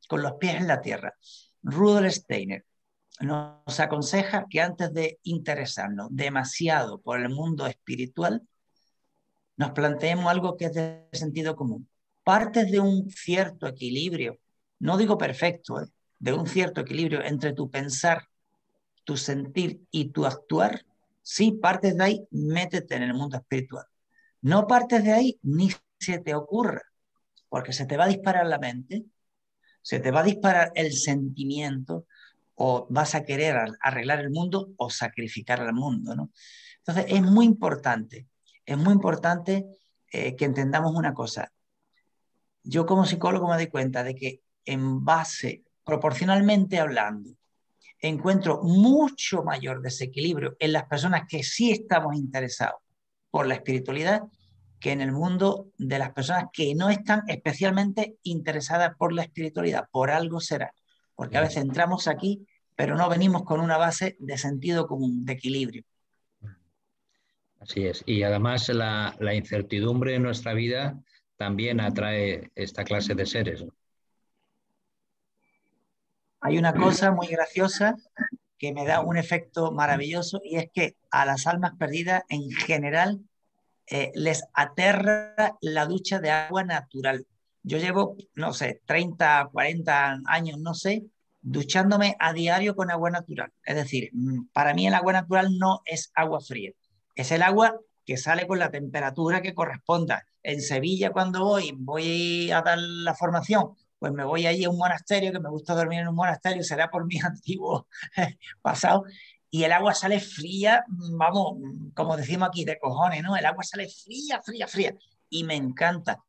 con los pies en la tierra. Rudolf Steiner nos aconseja que antes de interesarnos demasiado por el mundo espiritual, nos planteemos algo que es de sentido común. Partes de un cierto equilibrio, no digo perfecto, de un cierto equilibrio entre tu pensar, tu sentir y tu actuar. Si partes de ahí, métete en el mundo espiritual. No partes de ahí, ni se te ocurra, porque se te va a disparar la mente, se te va a disparar el sentimiento, o vas a querer arreglar el mundo o sacrificar al mundo, ¿no? Entonces es muy importante que entendamos una cosa. Yo como psicólogo me doy cuenta de que en base, proporcionalmente hablando, encuentro mucho mayor desequilibrio en las personas que sí estamos interesados por la espiritualidad que en el mundo de las personas que no están especialmente interesadas por la espiritualidad. Por algo será, porque a veces entramos aquí, pero no venimos con una base de sentido común, de equilibrio. Así es. Y además la incertidumbre en nuestra vida también atrae esta clase de seres, ¿no? Hay una cosa muy graciosa que me da un efecto maravilloso, y es que a las almas perdidas en general les aterra la ducha de agua natural. Yo llevo, no sé, 30, 40 años, no sé, duchándome a diario con agua natural. Es decir, para mí el agua natural no es agua fría, es el agua que sale con la temperatura que corresponda. En Sevilla, cuando voy a dar la formación, pues me voy allí a un monasterio, que me gusta dormir en un monasterio, será por mis antiguos pasados, y el agua sale fría, vamos, como decimos aquí, de cojones, ¿no? El agua sale fría, fría, fría, y me encanta.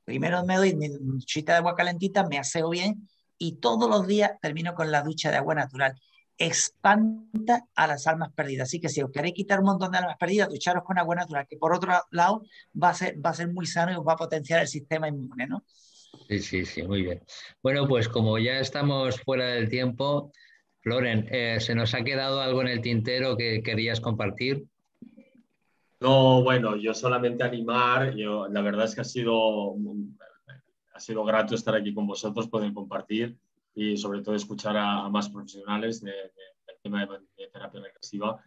Primero me doy mi duchita de agua calentita, me aseo bien, y todos los días termino con la ducha de agua natural. Espanta a las almas perdidas. Así que si os queréis quitar un montón de almas perdidas, ducharos con agua natural, que por otro lado va a ser muy sano y os va a potenciar el sistema inmune, ¿no? Sí, sí, sí, muy bien. Bueno, pues como ya estamos fuera del tiempo, Floren, ¿se nos ha quedado algo en el tintero que querías compartir? No, bueno, yo solamente animar, la verdad es que ha sido grato estar aquí con vosotros, poder compartir y sobre todo escuchar a más profesionales del tema de terapia regresiva.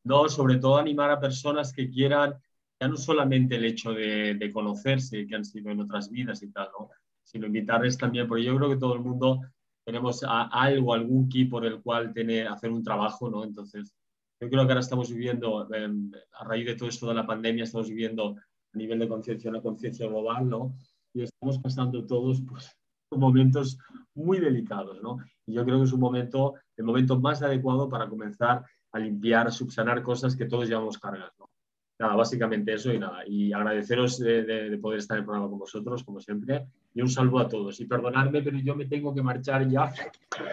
No, sobre todo animar a personas que quieran, ya no solamente el hecho de conocerse, que han sido en otras vidas y tal, ¿no? Sino invitarles también, porque yo creo que todo el mundo tenemos algo, algún key por el cual hacer un trabajo, ¿no? Entonces, yo creo que ahora estamos viviendo, a raíz de todo esto de la pandemia, estamos viviendo a nivel de conciencia, una conciencia global, ¿no? Y estamos pasando todos, pues, por momentos muy delicados, ¿no? Y yo creo que es el momento más adecuado para comenzar a limpiar, subsanar cosas que todos llevamos cargas, ¿no? Nada, básicamente eso y nada. Y agradeceros de poder estar en el programa con vosotros, como siempre, y un saludo a todos. Y perdonadme, pero yo me tengo que marchar ya.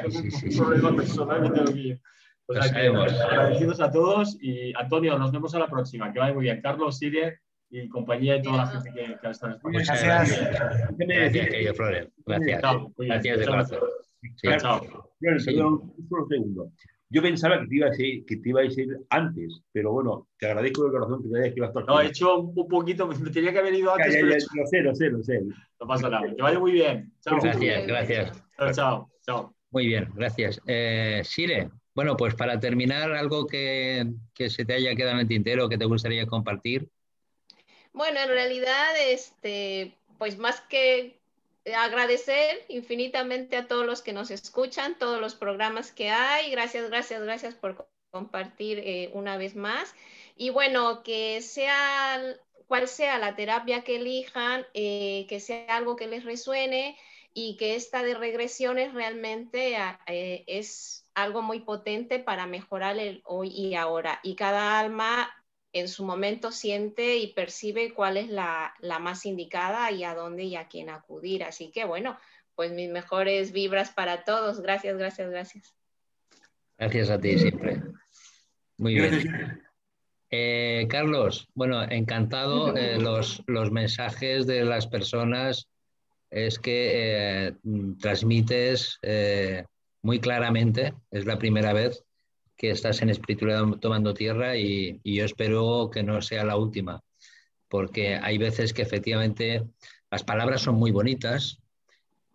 Sí, sí, Un sí. problema personal que tengo que ir. O Lo sea que sabemos. agradecidos a todos y Antonio, nos vemos a la próxima. Que vaya muy bien. Carlos, Sigue y compañía y toda la gente que está en el programa. Muchas Gracias. gracias. Gracias, querido Floren. Gracias. Chao, muy bien. Gracias de Muchas corazón. Sí. gracias. Chao. Sí. Perdón, un solo segundo. Yo pensaba que te iba a decir antes, pero bueno, te agradezco de corazón que te hayas quedado hasta el No, he final. hecho un poquito, me tenía que haber ido Ya, antes, ya, pero ya, lo sé. no pasa nada. Que vaya muy bien. Chao. Gracias, gracias. Chao, chao. Chao. Muy bien, gracias. Sire, bueno, pues para terminar, algo que se te haya quedado en el tintero, que te gustaría compartir. Bueno, en realidad, pues más que agradecer infinitamente a todos los que nos escuchan, todos los programas que hay. Gracias, gracias, gracias por compartir una vez más. Y bueno, que sea cual sea la terapia que elijan, que sea algo que les resuene y que esta de regresiones realmente es algo muy potente para mejorar el hoy y ahora. Y cada alma en su momento siente y percibe cuál es la más indicada y a dónde y a quién acudir. Así que bueno, pues mis mejores vibras para todos. Gracias, gracias, gracias. Gracias a ti siempre. Muy bien. Gracias. Carlos, bueno, encantado. Los mensajes de las personas es que transmites muy claramente, es la primera vez que estás en Espiritualidad Tomando Tierra y yo espero que no sea la última, porque hay veces que efectivamente las palabras son muy bonitas,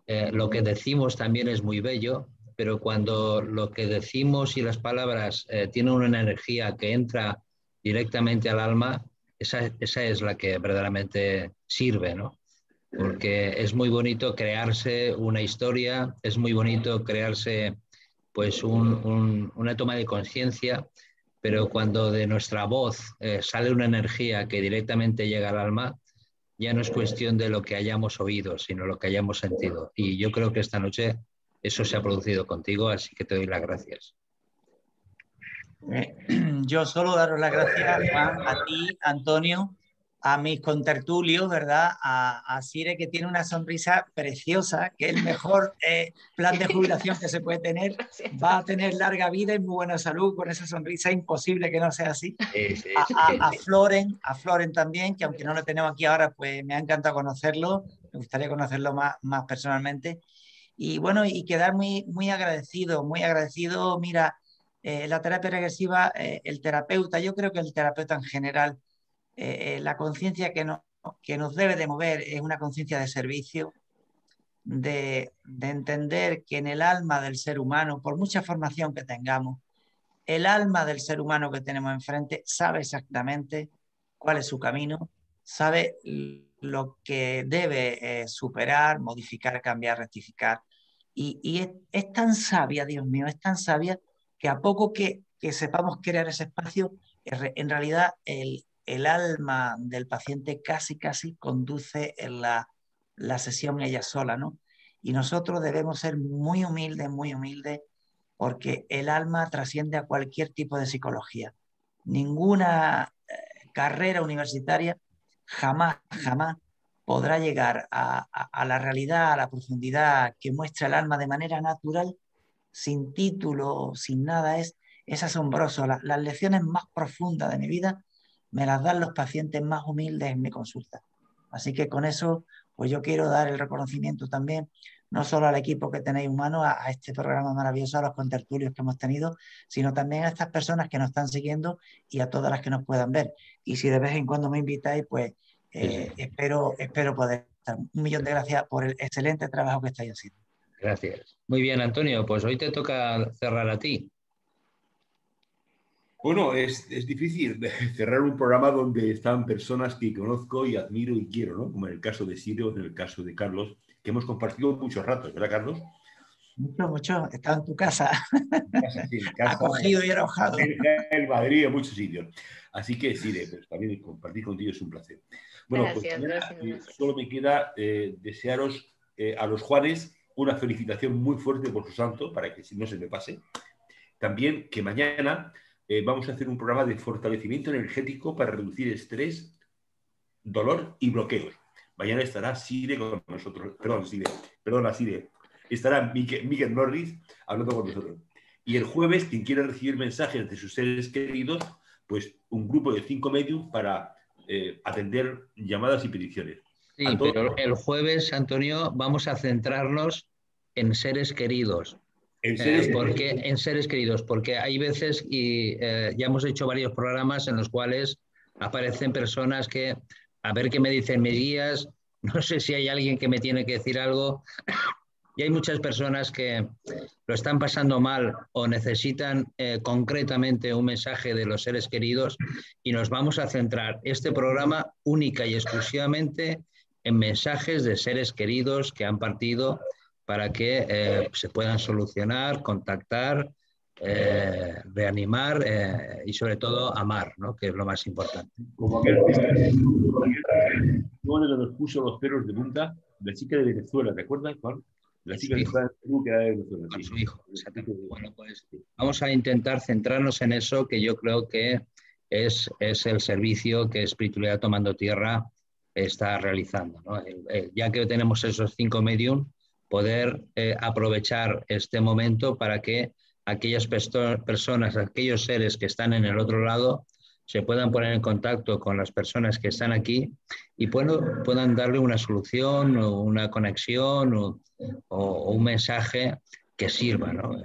lo que decimos también es muy bello, pero cuando lo que decimos y las palabras tienen una energía que entra directamente al alma, esa es la que verdaderamente sirve, ¿no? Porque es muy bonito crearse una historia, es muy bonito crearse pues una toma de conciencia, pero cuando de nuestra voz sale una energía que directamente llega al alma, ya no es cuestión de lo que hayamos oído, sino lo que hayamos sentido. Y yo creo que esta noche eso se ha producido contigo, así que te doy las gracias. Yo solo daros las gracias, Juan, a ti, Antonio, a mis contertulios, ¿verdad? A Sire, que tiene una sonrisa preciosa, que es el mejor plan de jubilación que se puede tener. Va a tener larga vida y muy buena salud con esa sonrisa, imposible que no sea así. A Floren también, que aunque no lo tenemos aquí ahora, pues me ha encantado conocerlo, me gustaría conocerlo más personalmente. Y bueno, y quedar muy agradecido, mira, la terapia regresiva, el terapeuta, yo creo que el terapeuta en general, la conciencia que nos debe de mover es una conciencia de servicio, de entender que en el alma del ser humano, por mucha formación que tengamos, el alma del ser humano que tenemos enfrente sabe exactamente cuál es su camino, sabe lo que debe superar, modificar, cambiar, rectificar. es tan sabia, Dios mío, es tan sabia que a poco que sepamos crear ese espacio, en realidad el alma del paciente casi conduce en la sesión ella sola, ¿no? Y nosotros debemos ser muy humildes, porque el alma trasciende a cualquier tipo de psicología. Ninguna carrera universitaria jamás podrá llegar a la realidad, a la profundidad que muestra el alma de manera natural, sin título, sin nada. Es asombroso. Las lecciones más profundas de mi vida me las dan los pacientes más humildes en mi consulta. Así que con eso, pues yo quiero dar el reconocimiento también, no solo al equipo que tenéis humano, a este programa maravilloso, a los contertulios que hemos tenido, sino también a estas personas que nos están siguiendo y a todas las que nos puedan ver. Y si de vez en cuando me invitáis, pues espero poder estar. 1.000.000 de gracias por el excelente trabajo que estáis haciendo. Gracias. Muy bien, Antonio, pues hoy te toca cerrar a ti. Bueno, es difícil cerrar un programa donde están personas que conozco y admiro y quiero, ¿no? Como en el caso de Sirio, en el caso de Carlos, que hemos compartido muchos ratos, ¿verdad, Carlos? Mucho. He estado en tu casa. En casa, acogido y arrojado. En Madrid, en muchos sitios. Así que, Sirio, pues también compartir contigo es un placer. Bueno, gracias. Solo me queda desearos a los Juanes una felicitación muy fuerte por su santo, para que no se me pase. También que mañana vamos a hacer un programa de fortalecimiento energético para reducir estrés, dolor y bloqueos. Mañana estará Sire con nosotros. Perdona, Sire. Estará Miguel Norris hablando con nosotros. Y el jueves, quien quiera recibir mensajes de sus seres queridos, pues un grupo de 5 mediums para atender llamadas y peticiones. Sí, pero el jueves, Antonio, vamos a centrarnos en seres queridos. En seres queridos, porque hay veces, y ya hemos hecho varios programas en los cuales aparecen personas que, a ver qué me dicen mis guías, no sé si hay alguien que me tiene que decir algo, y hay muchas personas que lo están pasando mal o necesitan concretamente un mensaje de los seres queridos, y nos vamos a centrar este programa única y exclusivamente en mensajes de seres queridos que han partido, para que se puedan solucionar, contactar, reanimar y sobre todo amar, ¿no? Que es lo más importante. Como aquel que nos puso los pelos de punta, la chica de Venezuela, ¿te acuerdas, Juan? La chica de Venezuela. Con su hijo, exactamente. Bueno, pues vamos a intentar centrarnos en eso, que yo creo que es el servicio que Espiritualidad Tomando Tierra está realizando, ¿no? Ya que tenemos esos 5 medium, poder aprovechar este momento para que aquellas personas, aquellos seres que están en el otro lado, se puedan poner en contacto con las personas que están aquí y puedan darle una solución o una conexión o un mensaje que sirva, ¿no?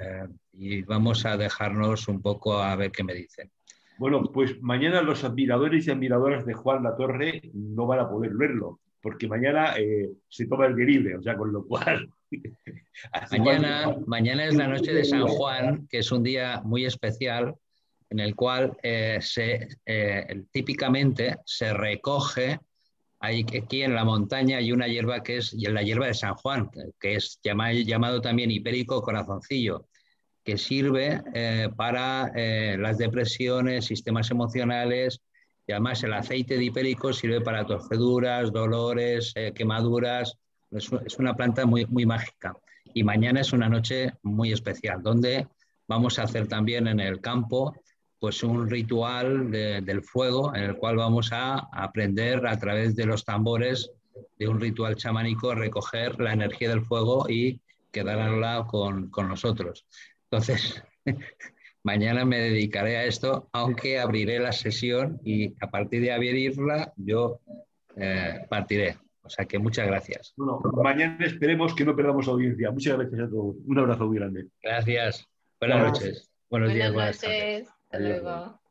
Y vamos a dejarnos un poco a ver qué me dicen. Bueno, pues mañana los admiradores y admiradoras de Juan Latorre no van a poder verlo, porque mañana se toma el día libre, o sea, con lo cual... Mañana es la noche de San Juan, que es un día muy especial, en el cual típicamente se recoge, aquí en la montaña hay una hierba que es la hierba de San Juan, que es llamado también hipérico corazoncillo, que sirve para las depresiones, sistemas emocionales, y además el aceite de hipérico sirve para torceduras, dolores, quemaduras. Es una planta muy, muy mágica. Y mañana es una noche muy especial, donde vamos a hacer también en el campo pues un ritual del fuego, en el cual vamos a aprender a través de los tambores de un ritual chamánico a recoger la energía del fuego y quedarla con nosotros. Entonces, mañana me dedicaré a esto, aunque abriré la sesión y a partir de abrirla yo partiré. O sea que muchas gracias. Bueno, mañana esperemos que no perdamos audiencia. Muchas gracias a todos. Un abrazo muy grande. Gracias. Buenas noches. Buenos días. Buenas noches. Hasta luego.